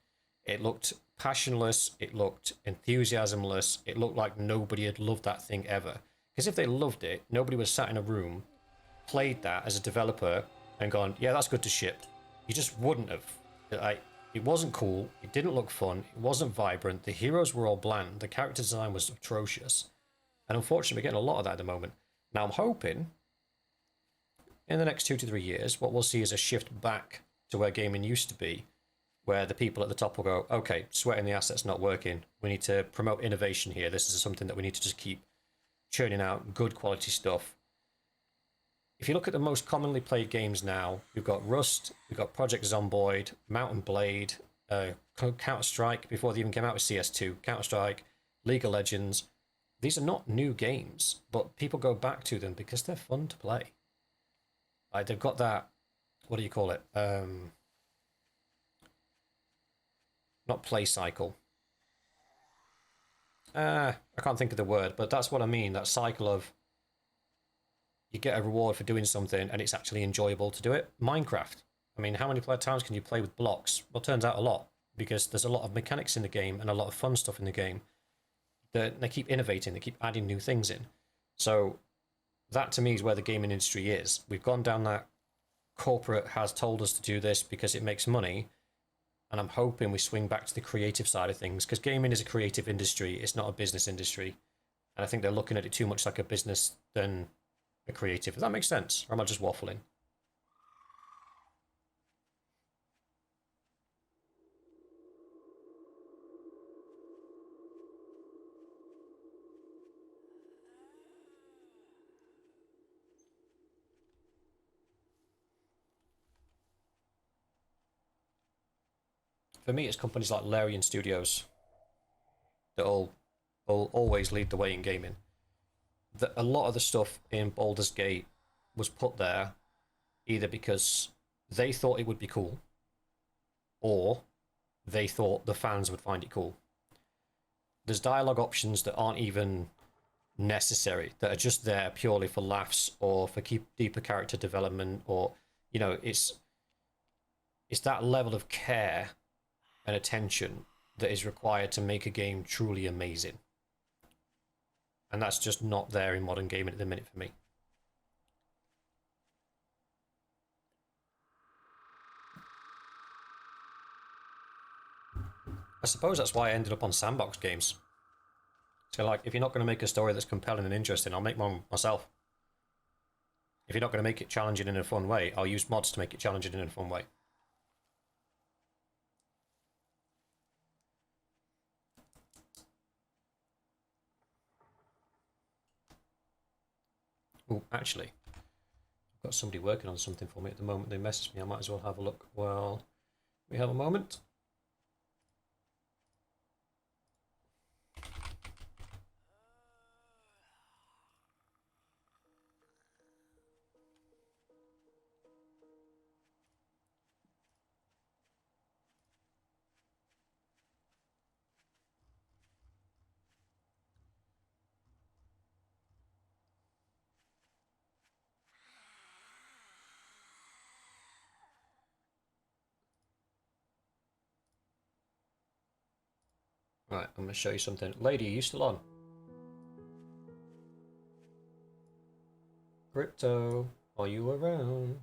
It looked passionless, it looked enthusiasmless, it looked like nobody had loved that thing ever. Because if they loved it, nobody was sat in a room, played that as a developer, and gone, yeah, that's good to ship. You just wouldn't have. It wasn't cool, it didn't look fun, it wasn't vibrant, the heroes were all bland, the character design was atrocious. And unfortunately, we're getting a lot of that at the moment. Now, I'm hoping in the next 2 to 3 years, what we'll see is a shift back to where gaming used to be, where the people at the top will go, okay, sweating the asset's not working. We need to promote innovation here. This is something that we need to just keep churning out good quality stuff. If you look at the most commonly played games now, we've got Rust, we've got Project Zomboid, Mount and Blade, Counter-Strike, before they even came out with CS2, Counter-Strike, League of Legends. These are not new games, but people go back to them because they're fun to play. Like, they've got that, what do you call it? Not play cycle. I can't think of the word, but that's what I mean, that cycle of you get a reward for doing something and it's actually enjoyable to do it. Minecraft. I mean, how many times can you play with blocks? Well, it turns out a lot, because there's a lot of mechanics in the game and a lot of fun stuff in the game. They keep innovating, they keep adding new things in. So that to me is where the gaming industry is. We've gone down that corporate has told us to do this because it makes money, and I'm hoping we swing back to the creative side of things, because gaming is a creative industry, it's not a business industry. And I think they're looking at it too much like a business than a creative. Does that make sense? Or am I just waffling? for me, it's companies like Larian Studios that will always lead the way in gaming. A lot of the stuff in Baldur's Gate was put there either because they thought it would be cool, or they thought the fans would find it cool. There's dialogue options that aren't even necessary, that are just there purely for laughs or for deeper character development, or it's that level of care and attention that is required to make a game truly amazing. And that's just not there in modern gaming at the minute for me. I suppose that's why I ended up on sandbox games. So, like, if you're not going to make a story that's compelling and interesting, I'll make one myself. If you're not going to make it challenging in a fun way, I'll use mods to make it challenging in a fun way. Oh, actually, I've got somebody working on something for me at the moment. They messaged me. I might as well have a look while we have a moment. Right, I'm going to show you something. Lady, are you still on? Crypto, are you around?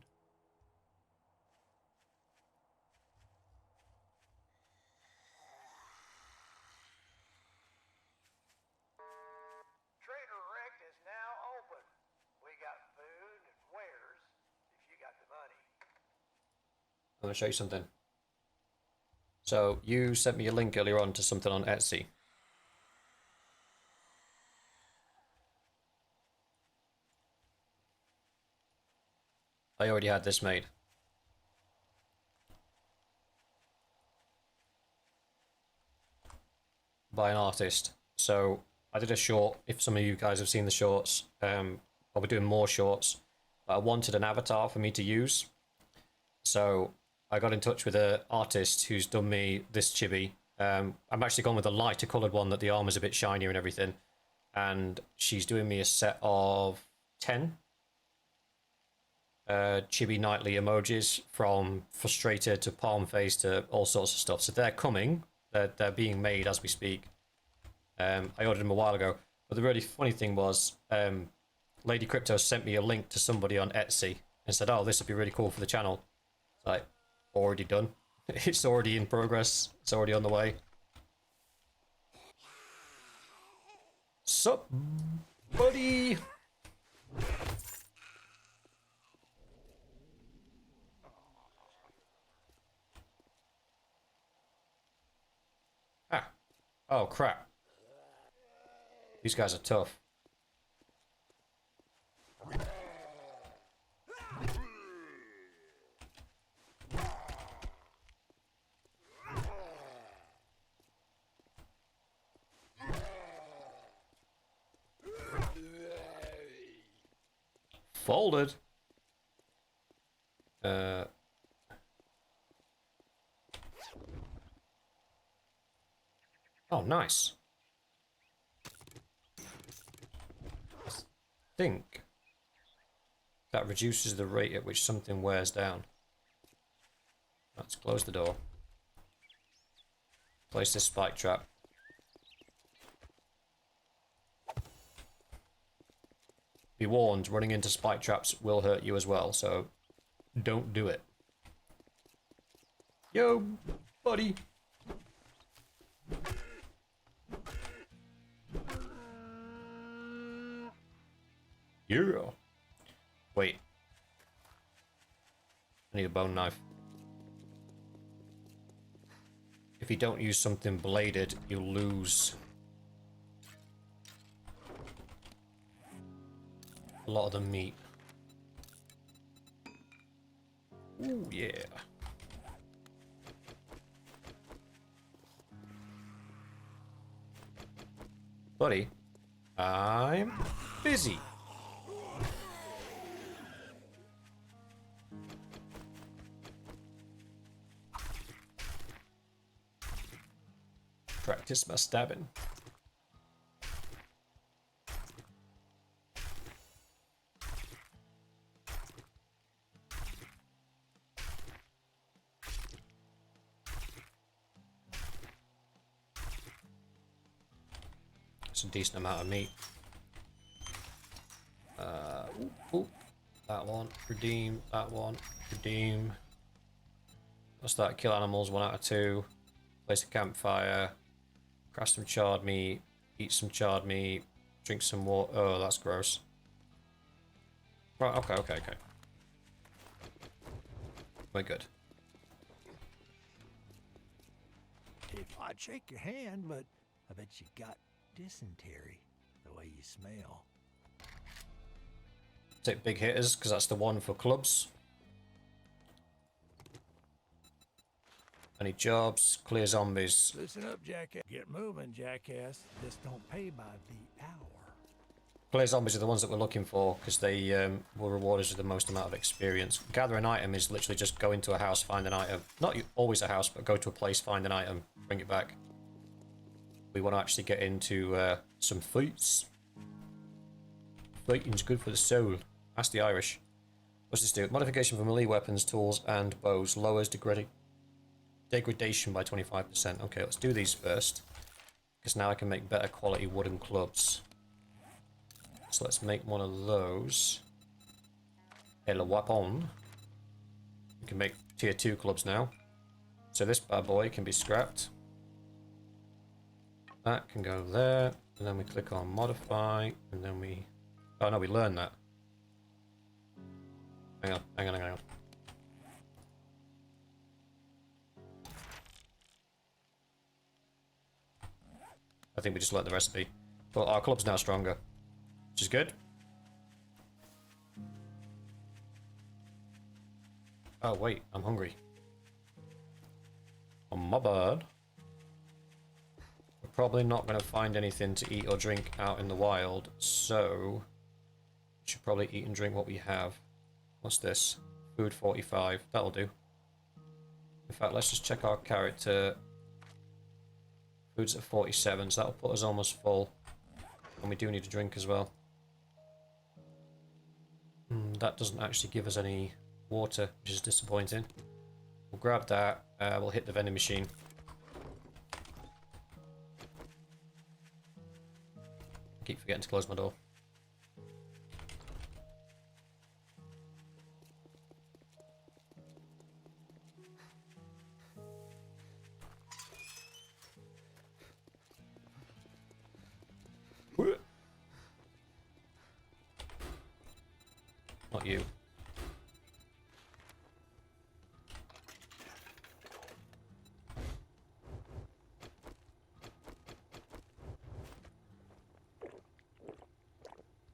Trader Rick is now open. We got food and wares if you got the money. I'm going to show you something. So, you sent me a link earlier on to something on Etsy. I already had this made. By an artist. So, I did a short. If some of you guys have seen the shorts, I'll be doing more shorts. But I wanted an avatar for me to use. So, I got in touch with an artist who's done me this chibi. I'm actually gone with a lighter coloured one that the armor's a bit shinier and everything. And she's doing me a set of 10 chibi nightly emojis, from frustrated to palm face to all sorts of stuff. So they're coming. They're being made as we speak. I ordered them a while ago. But the really funny thing was, Lady Crypto sent me a link to somebody on Etsy and said, oh, this would be really cool for the channel. It's like, already done. It's already in progress. It's already on the way. Sup, buddy? Ah. Oh, crap. These guys are tough. Folded. Oh, nice. I think that reduces the rate at which something wears down. Let's close the door. Place this spike trap. Be warned, running into spike traps will hurt you as well, so don't do it. Yo, buddy. Yeah. Wait. I need a bone knife. If you don't use something bladed, you lose a lot of the meat. Ooh, yeah. Buddy, I'm busy. Practice my stabbing. It's a decent amount of meat. Ooh, that one, redeem, that one, redeem. What's that? Kill animals, 1 out of 2. Place a campfire. Craft some charred meat. Eat some charred meat. Drink some water. Oh, that's gross. Right, okay. We're good. If I'd shake your hand, but I bet you got dysentery the way you smell. Take big hitters, because that's the one for clubs. Any jobs? Clear zombies. Listen up, jackass. Get moving, jackass. This don't pay by the hour. Clear zombies are the ones that we're looking for, because they will reward us with the most amount of experience. Gather an item is literally just go into a house, find an item. Not always a house, but go to a place, find an item, bring it back. We want to actually get into some fights. Fighting's good for the soul. Ask the Irish. What's this do? Modification for melee weapons, tools, and bows. Lowers degradation by 25%. Okay, let's do these first. Because now I can make better quality wooden clubs. So let's make one of those. El weapon. We can make tier 2 clubs now. So this bad boy can be scrapped. That can go there. And then we click on modify. And then we... Oh no, we learn that. Hang on. I think we just learned the recipe. But our club's now stronger. Which is good. Oh wait, I'm hungry. Oh my bad. We're probably not going to find anything to eat or drink out in the wild, so... we should probably eat and drink what we have. What's this? Food 45. That'll do. In fact, let's just check our character. Food's at 47, so that'll put us almost full. And we do need a drink as well. That doesn't actually give us any water, which is disappointing. We'll grab that. We'll hit the vending machine. Keep forgetting to close my door. Not you.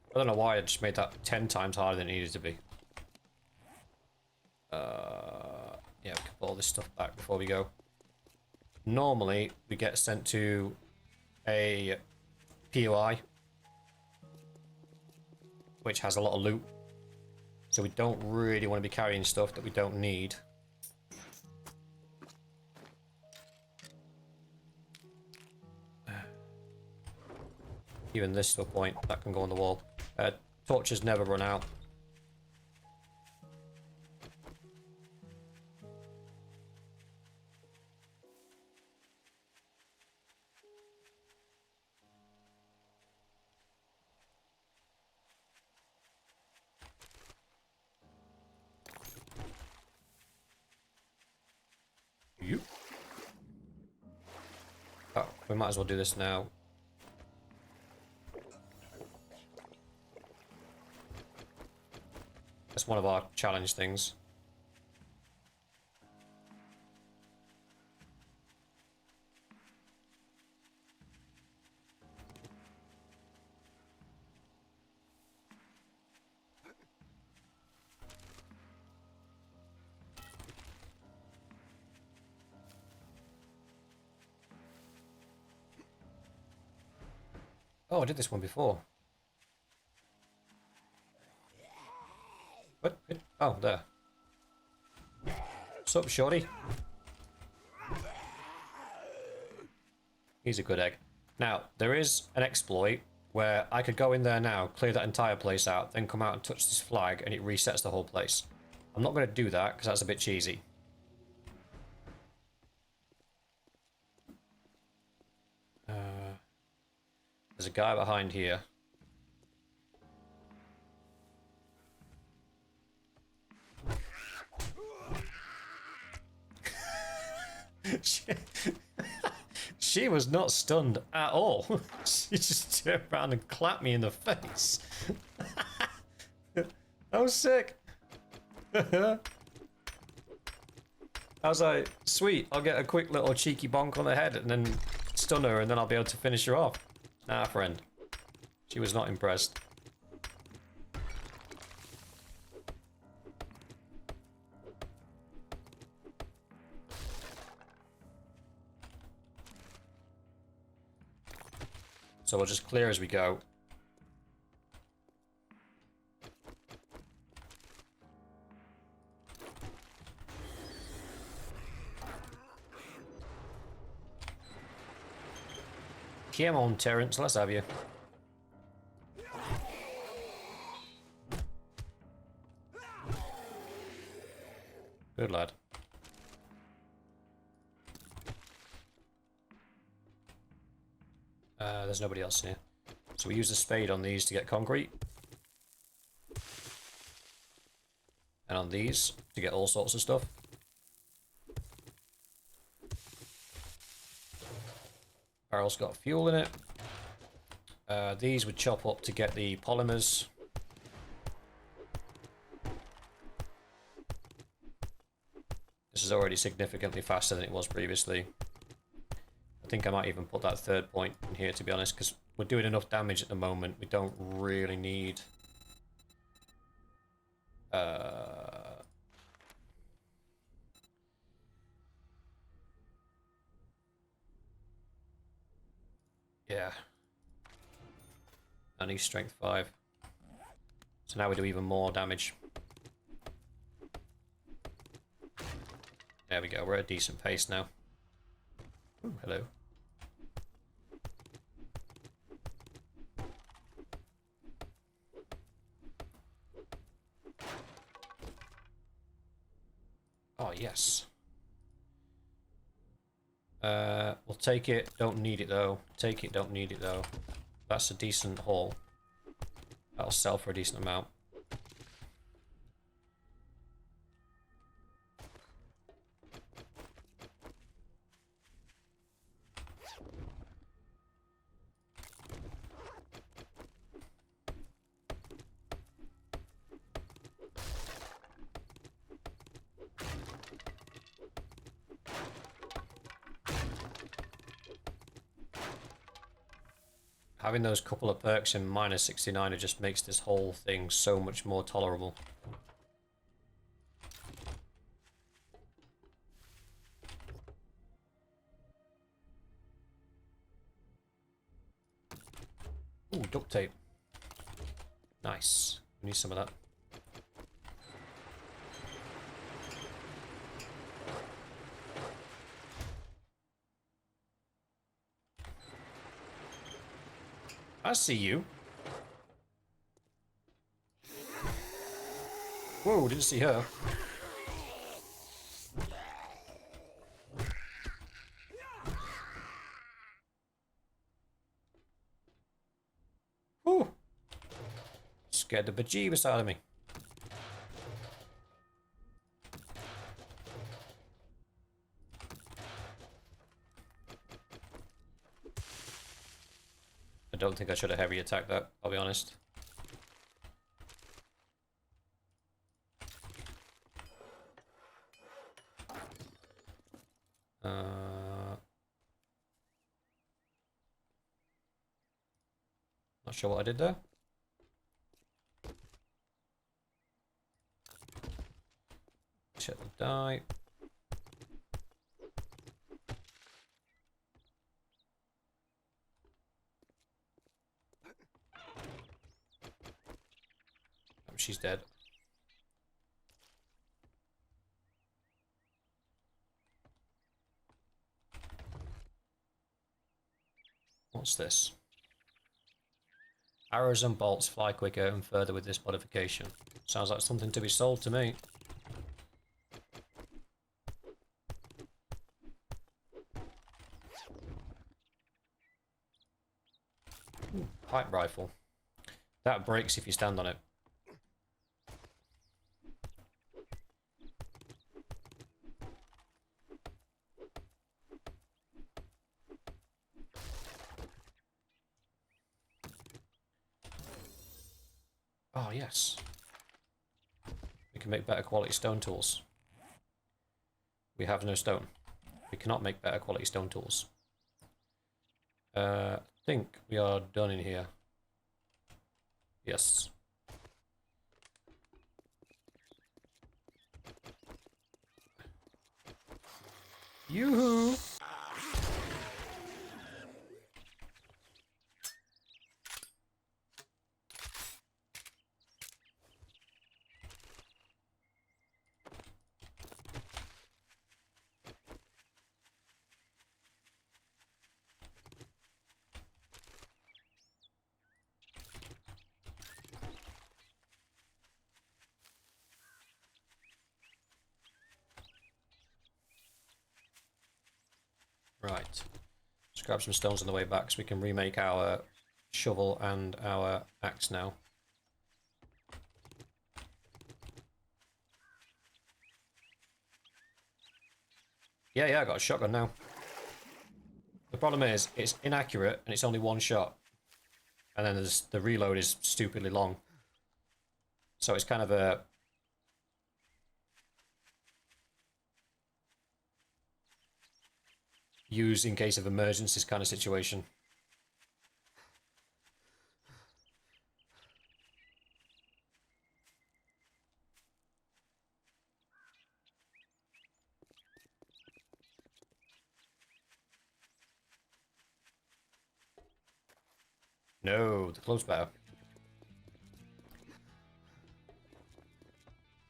I don't know why I just made that 10 times harder than it needed to be. Yeah, we can put all this stuff back before we go. Normally, we get sent to a POI, which has a lot of loot. So we don't really want to be carrying stuff that we don't need. Even this to a point, that can go on the wall. Torches never run out. You. Oh, we might as well do this now. That's one of our challenge things. Oh, I did this one before. What? Oh, there. What's up, shorty? He's a good egg. Now, there is an exploit where I could go in there now, clear that entire place out, then come out and touch this flag, and it resets the whole place. I'm not going to do that, because that's a bit cheesy. There's a guy behind here. She was not stunned at all. She just turned around and clapped me in the face. That was sick. I was like, sweet, I'll get a quick little cheeky bonk on the head and then stun her and then I'll be able to finish her off. Nah, friend. She was not impressed. So we'll just clear as we go. Come on, Terrence, let's have you. Good lad. There's nobody else here. So we use the spade on these to get concrete. And on these to get all sorts of stuff. Barrel's got fuel in it. These would chop up to get the polymers. This is already significantly faster than it was previously. I think I might even put that third point in here, to be honest, because we're doing enough damage at the moment. We don't really need... Yeah. I need strength 5. So now we do even more damage. There we go, we're at a decent pace now. Ooh, hello. Oh, yes. We'll take it, don't need it though. Take it, don't need it though. That's a decent haul. That'll sell for a decent amount. Having those couple of perks in minus 69, it just makes this whole thing so much more tolerable. Ooh, duct tape. Nice. We need some of that. I see you. Whoa, didn't see her. Whew. Scared the bejeebus out of me. I don't think I should have heavy attacked that, I'll be honest. Not sure what I did there. Check the die. she's dead. What's this? Arrows and bolts fly quicker and further with this modification. Sounds like something to be sold to me. Ooh, pipe rifle. That breaks if you stand on it. Oh, yes. We can make better quality stone tools. We have no stone. We cannot make better quality stone tools. I think we are done in here. Yes. Yoo-hoo! Right. Let's grab some stones on the way back so we can remake our shovel and our axe now. Yeah, I got a shotgun now. The problem is, it's inaccurate and it's only one shot. And then the reload is stupidly long. So it's kind of a... use in case of emergencies kind of situation. No, the close better.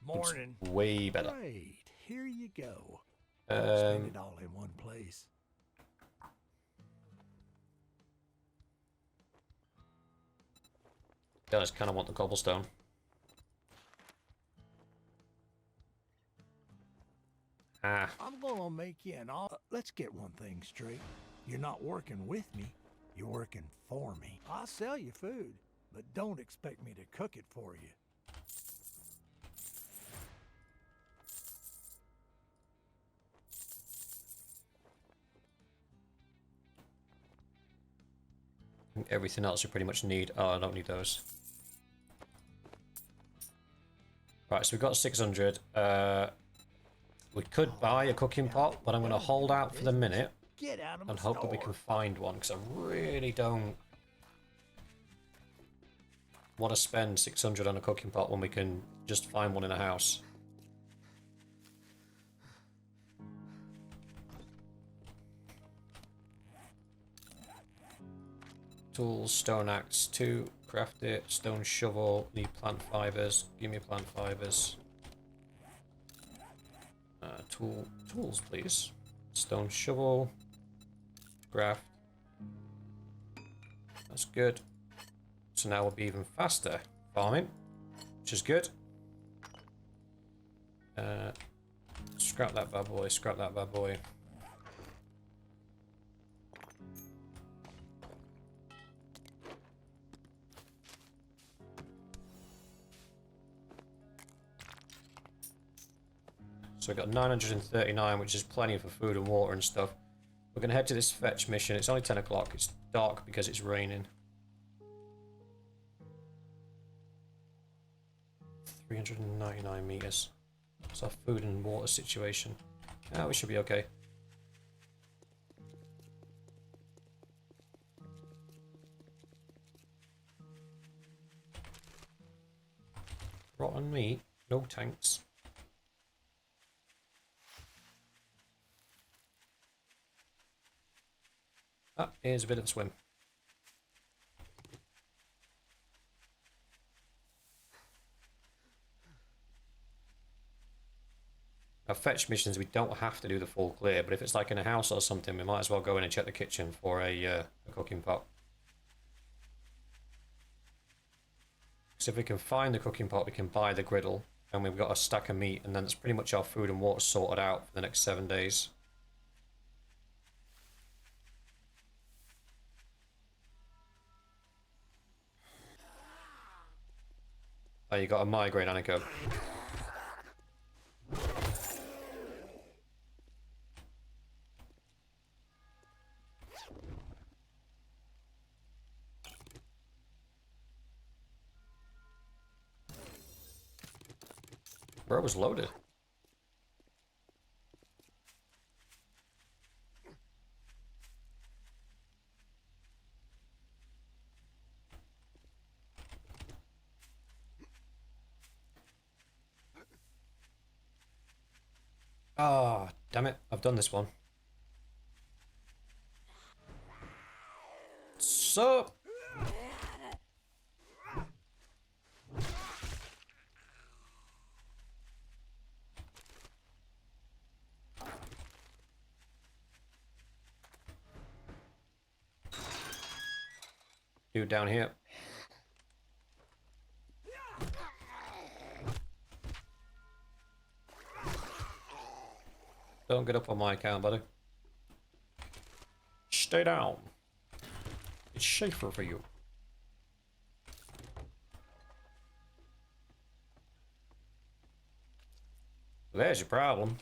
Morning. Way better. Great. Here you go. Spend it all in one place. I just kind of want the cobblestone. Ah. I'm gonna make you an offer. Let's get one thing straight. You're not working with me. You're working for me. I'll sell you food, but don't expect me to cook it for you. Everything else you pretty much need. Oh, I don't need those. Right, so we've got 600. We could buy a cooking pot, but I'm going to hold out for the minute and hope that we can find one, because I really don't want to spend 600 on a cooking pot when we can just find one in a house. Tools, stone axe, 2, craft it, stone shovel, need plant fibers, give me plant fibers. Tools, please. Stone shovel, craft. That's good. So now we'll be even faster farming, which is good. Scrap that bad boy, scrap that bad boy. So we've got 939, which is plenty for food and water and stuff. We're going to head to this fetch mission. It's only 10 o'clock. It's dark because it's raining. 399 meters. What's our food and water situation? Ah, we should be okay. Rotten meat. No tanks. Ah, here's a bit of a swim. Our fetch missions, we don't have to do the full clear, but if it's like in a house or something, we might as well go in and check the kitchen for a cooking pot. So if we can find the cooking pot, we can buy the griddle, and we've got a stack of meat, and then that's pretty much our food and water sorted out for the next 7 days. Oh, you got a migraine, Annika. Bro was loaded. Ah, damn it. I've done this one. So... Dude down here. Don't get up on my account, buddy. Stay down. It's safer for you. There's your problem.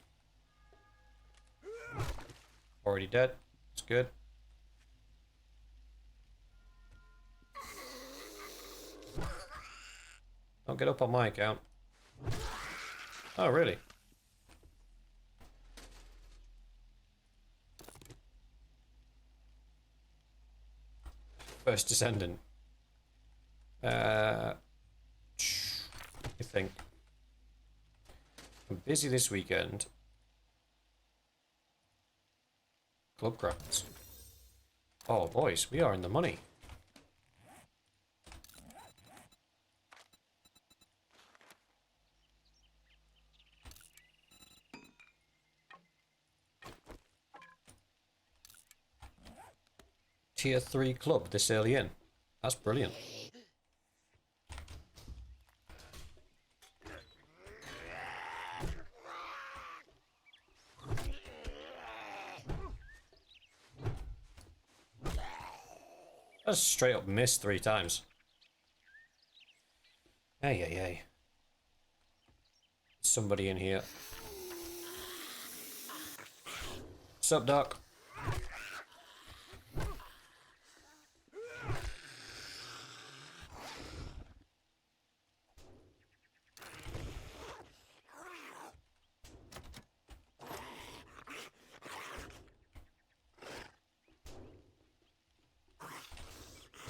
Already dead. It's good. Don't get up on my account. Oh, really? First Descendant. I think. I'm busy this weekend. Clubcrafts. Oh, boys, we are in the money. Tier 3 club this early in. That's brilliant. That's straight up missed 3 times. Hey, hey, hey. Somebody in here. Sup, Doc?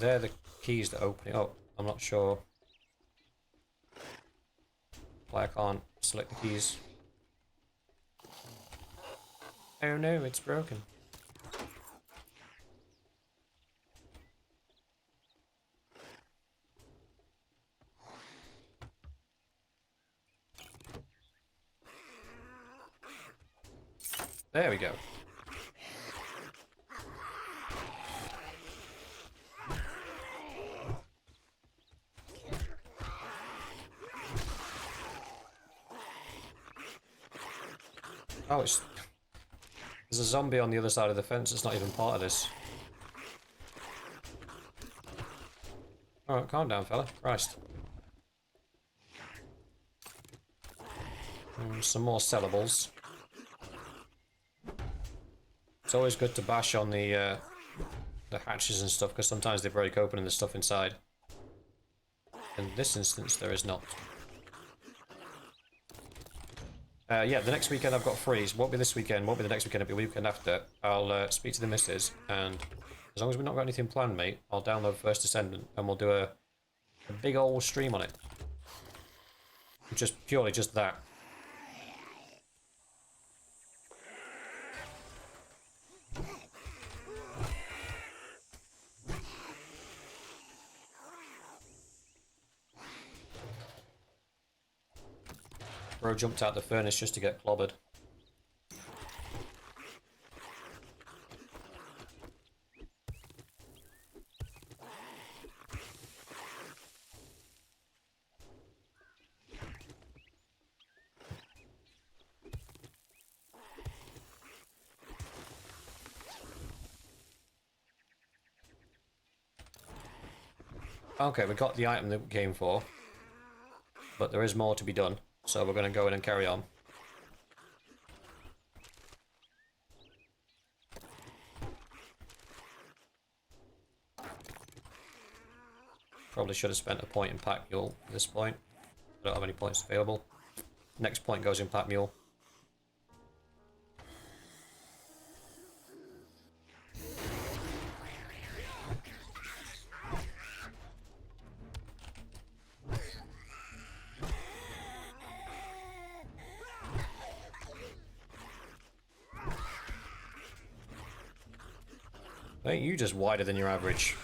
They're the keys that open it up. I'm not sure why I can't select the keys. Oh no, it's broken. There we go. Oh, it's... There's a zombie on the other side of the fence that's not even part of this. Alright, calm down, fella. Christ. Some more sellables. It's always good to bash on the hatches and stuff, because sometimes they break open and there's stuff inside. In this instance, there is not. Yeah, the next weekend I've got free. So won't be this weekend, won't be the next weekend, it'll be the weekend after. I'll speak to the missus, and as long as we've not got anything planned, mate, I'll download First Descendant, and we'll do a big old stream on it. Just purely just that. Bro jumped out the furnace just to get clobbered. Okay, we got the item that we came for. But there is more to be done. So we're going to go in and carry on. Probably should have spent a point in Pack Mule at this point. I don't have any points available. Next point goes in Pack Mule. Ain't you just wider than your average?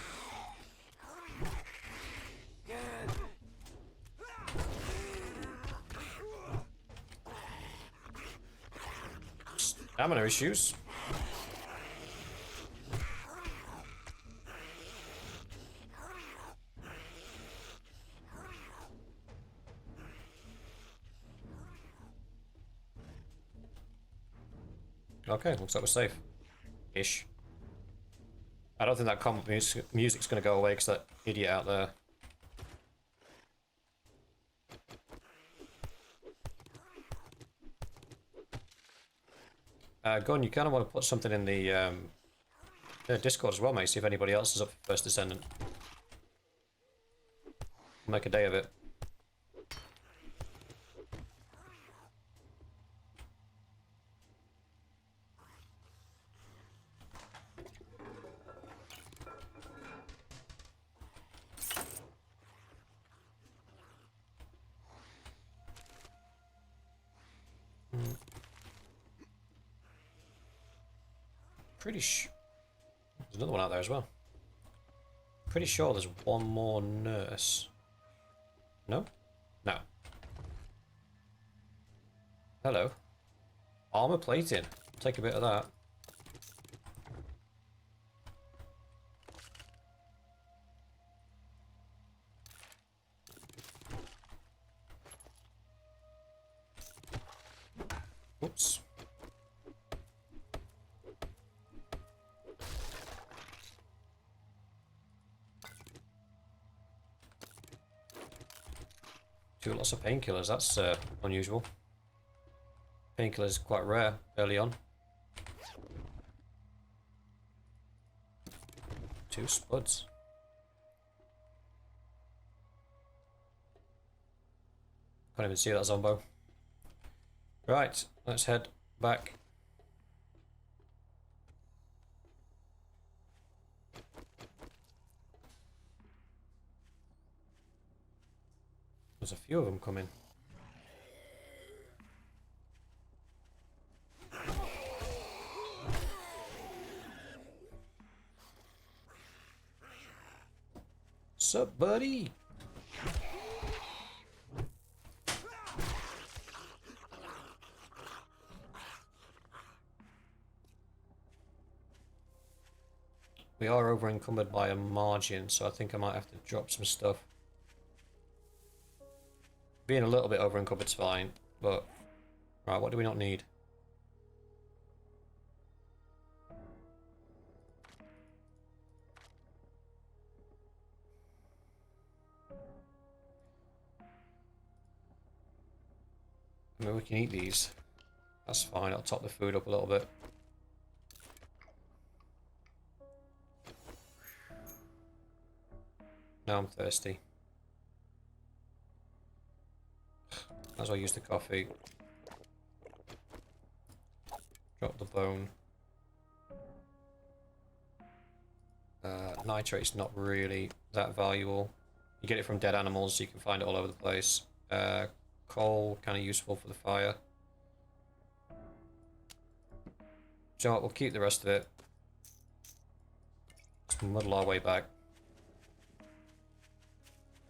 Stamina issues. Okay, looks like we're safe. Ish. I don't think that combat music's going to go away because that idiot out there. Gun, you kind of want to put something in the Discord as well, mate. See if anybody else is up for First Descendant. Make a day of it. Pretty sure there's another one out there as well. Pretty sure there's one more nurse. No? No. Hello. Armor plating. Take a bit of that. Oops. Do lots of painkillers, that's unusual. Painkillers quite rare early on. 2 spuds. Can't even see that Zombo. Right, let's head back. There's a few of them coming. Sup, buddy? We are over encumbered by a margin, so I think I might have to drop some stuff. Being a little bit over encumbered is fine, but right, what do we not need? I mean, we can eat these. That's fine, I'll top the food up a little bit. Now I'm thirsty. Might as well use the coffee. Drop the bone. Nitrate's not really that valuable. You get it from dead animals, so you can find it all over the place. Coal, kind of useful for the fire. So we'll keep the rest of it. Just muddle our way back.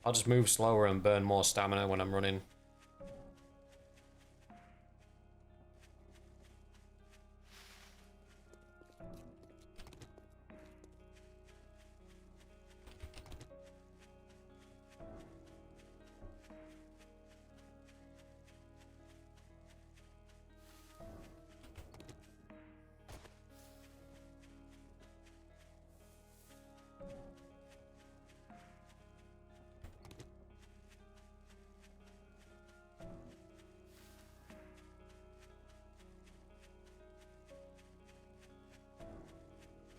I'll just move slower and burn more stamina when I'm running.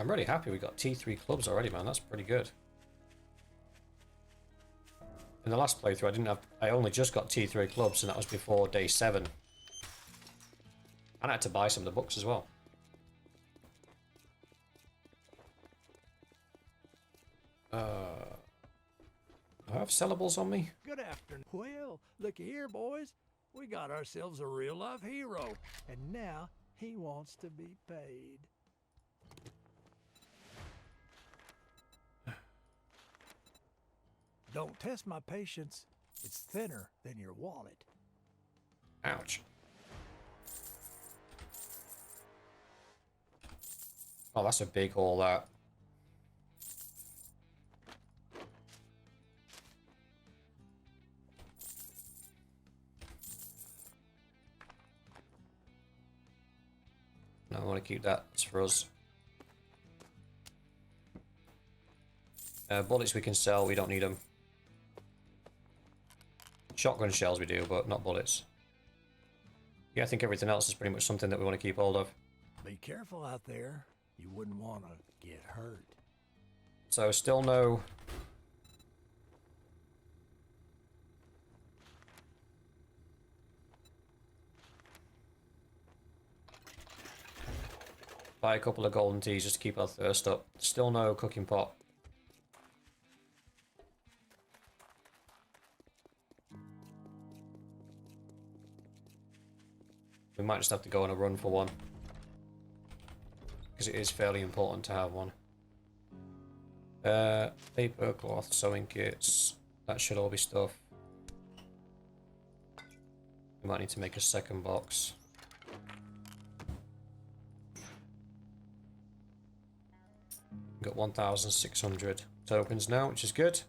I'm really happy we got T3 clubs already, man. That's pretty good. In the last playthrough, I only just got T3 clubs, and that was before day 7. And I had to buy some of the books as well. Do I have sellables on me? Good afternoon. Well, looky here, boys. We got ourselves a real-life hero, and now he wants to be paid. Don't test my patience. It's thinner than your wallet. Ouch. Oh, that's a big haul, that. No, I want to keep that. It's for us. Bullets we can sell. We don't need them. Shotgun shells we do, but not bullets. Yeah, I think everything else is pretty much something that we want to keep hold of. Be careful out there. You wouldn't want to get hurt. So still no... Buy a couple of golden teas just to keep our thirst up. Still no cooking pot. We might just have to go on a run for one. Because it is fairly important to have one. Paper, cloth, sewing kits. That should all be stuff. We might need to make a second box. Got 1,600 tokens now, which is good.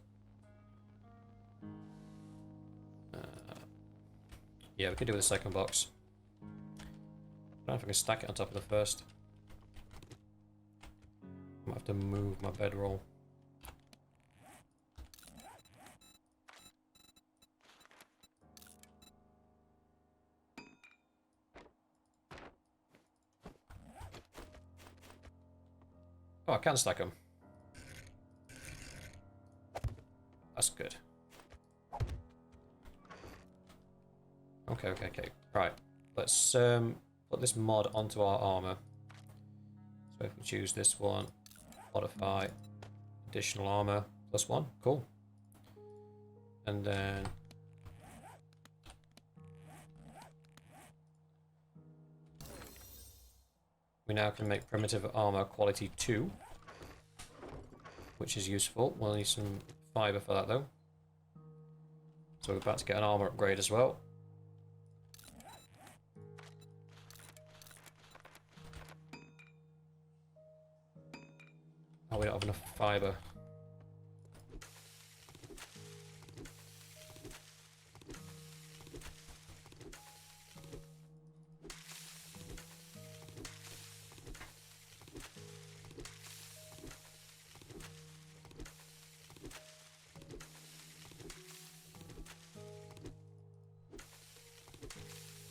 Yeah, we could do with a second box. I don't know if I can stack it on top of the first. I might have to move my bedroll. Oh, I can stack them. That's good. Okay. Right. Let's put this mod onto our armor. So if we choose this one, modify, additional armor, +1, cool. And then we now can make primitive armor quality 2, which is useful. We'll need some fiber for that though. So we're about to get an armor upgrade as well. Oh, we don't have enough fiber.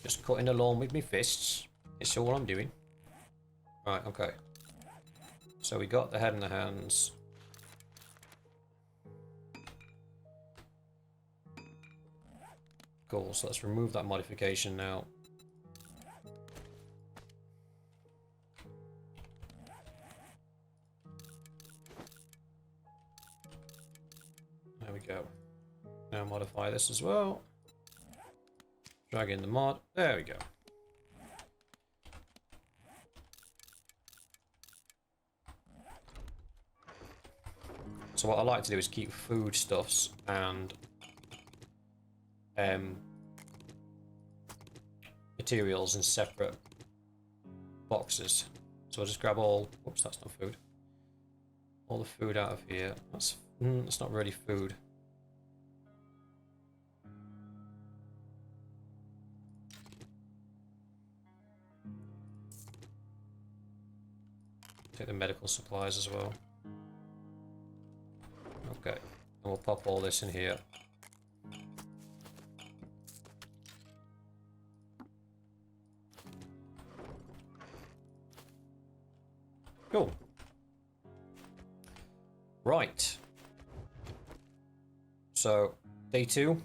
Just cutting the lawn with my fists. It's all I'm doing. Right, okay. So we got the head and the hands. Cool, so let's remove that modification now. There we go. Now modify this as well. Drag in the mod. There we go. So what I like to do is keep foodstuffs and materials in separate boxes. So I'll just grab all. Oops, that's not food. All the food out of here. That's not really food. Take the medical supplies as well. Okay, and we'll pop all this in here. Cool. Right. So, day 2.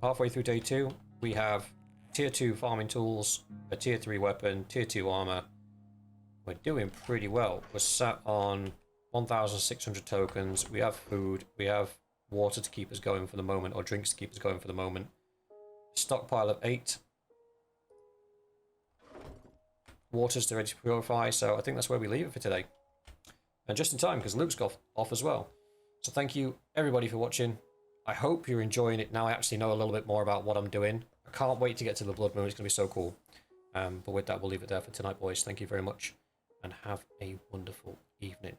Halfway through day 2, we have tier 2 farming tools, a tier 3 weapon, tier 2 armor. We're doing pretty well. We're sat on 1,600 tokens. We have food. We have water to keep us going for the moment, or drinks to keep us going for the moment. Stockpile of 8. Water's ready to purify, so I think that's where we leave it for today. And just in time, because Luke's got off as well. So thank you, everybody, for watching. I hope you're enjoying it now. I actually know a little bit more about what I'm doing. I can't wait to get to the Blood Moon. It's going to be so cool. But with that, we'll leave it there for tonight, boys. Thank you very much, and have a wonderful evening.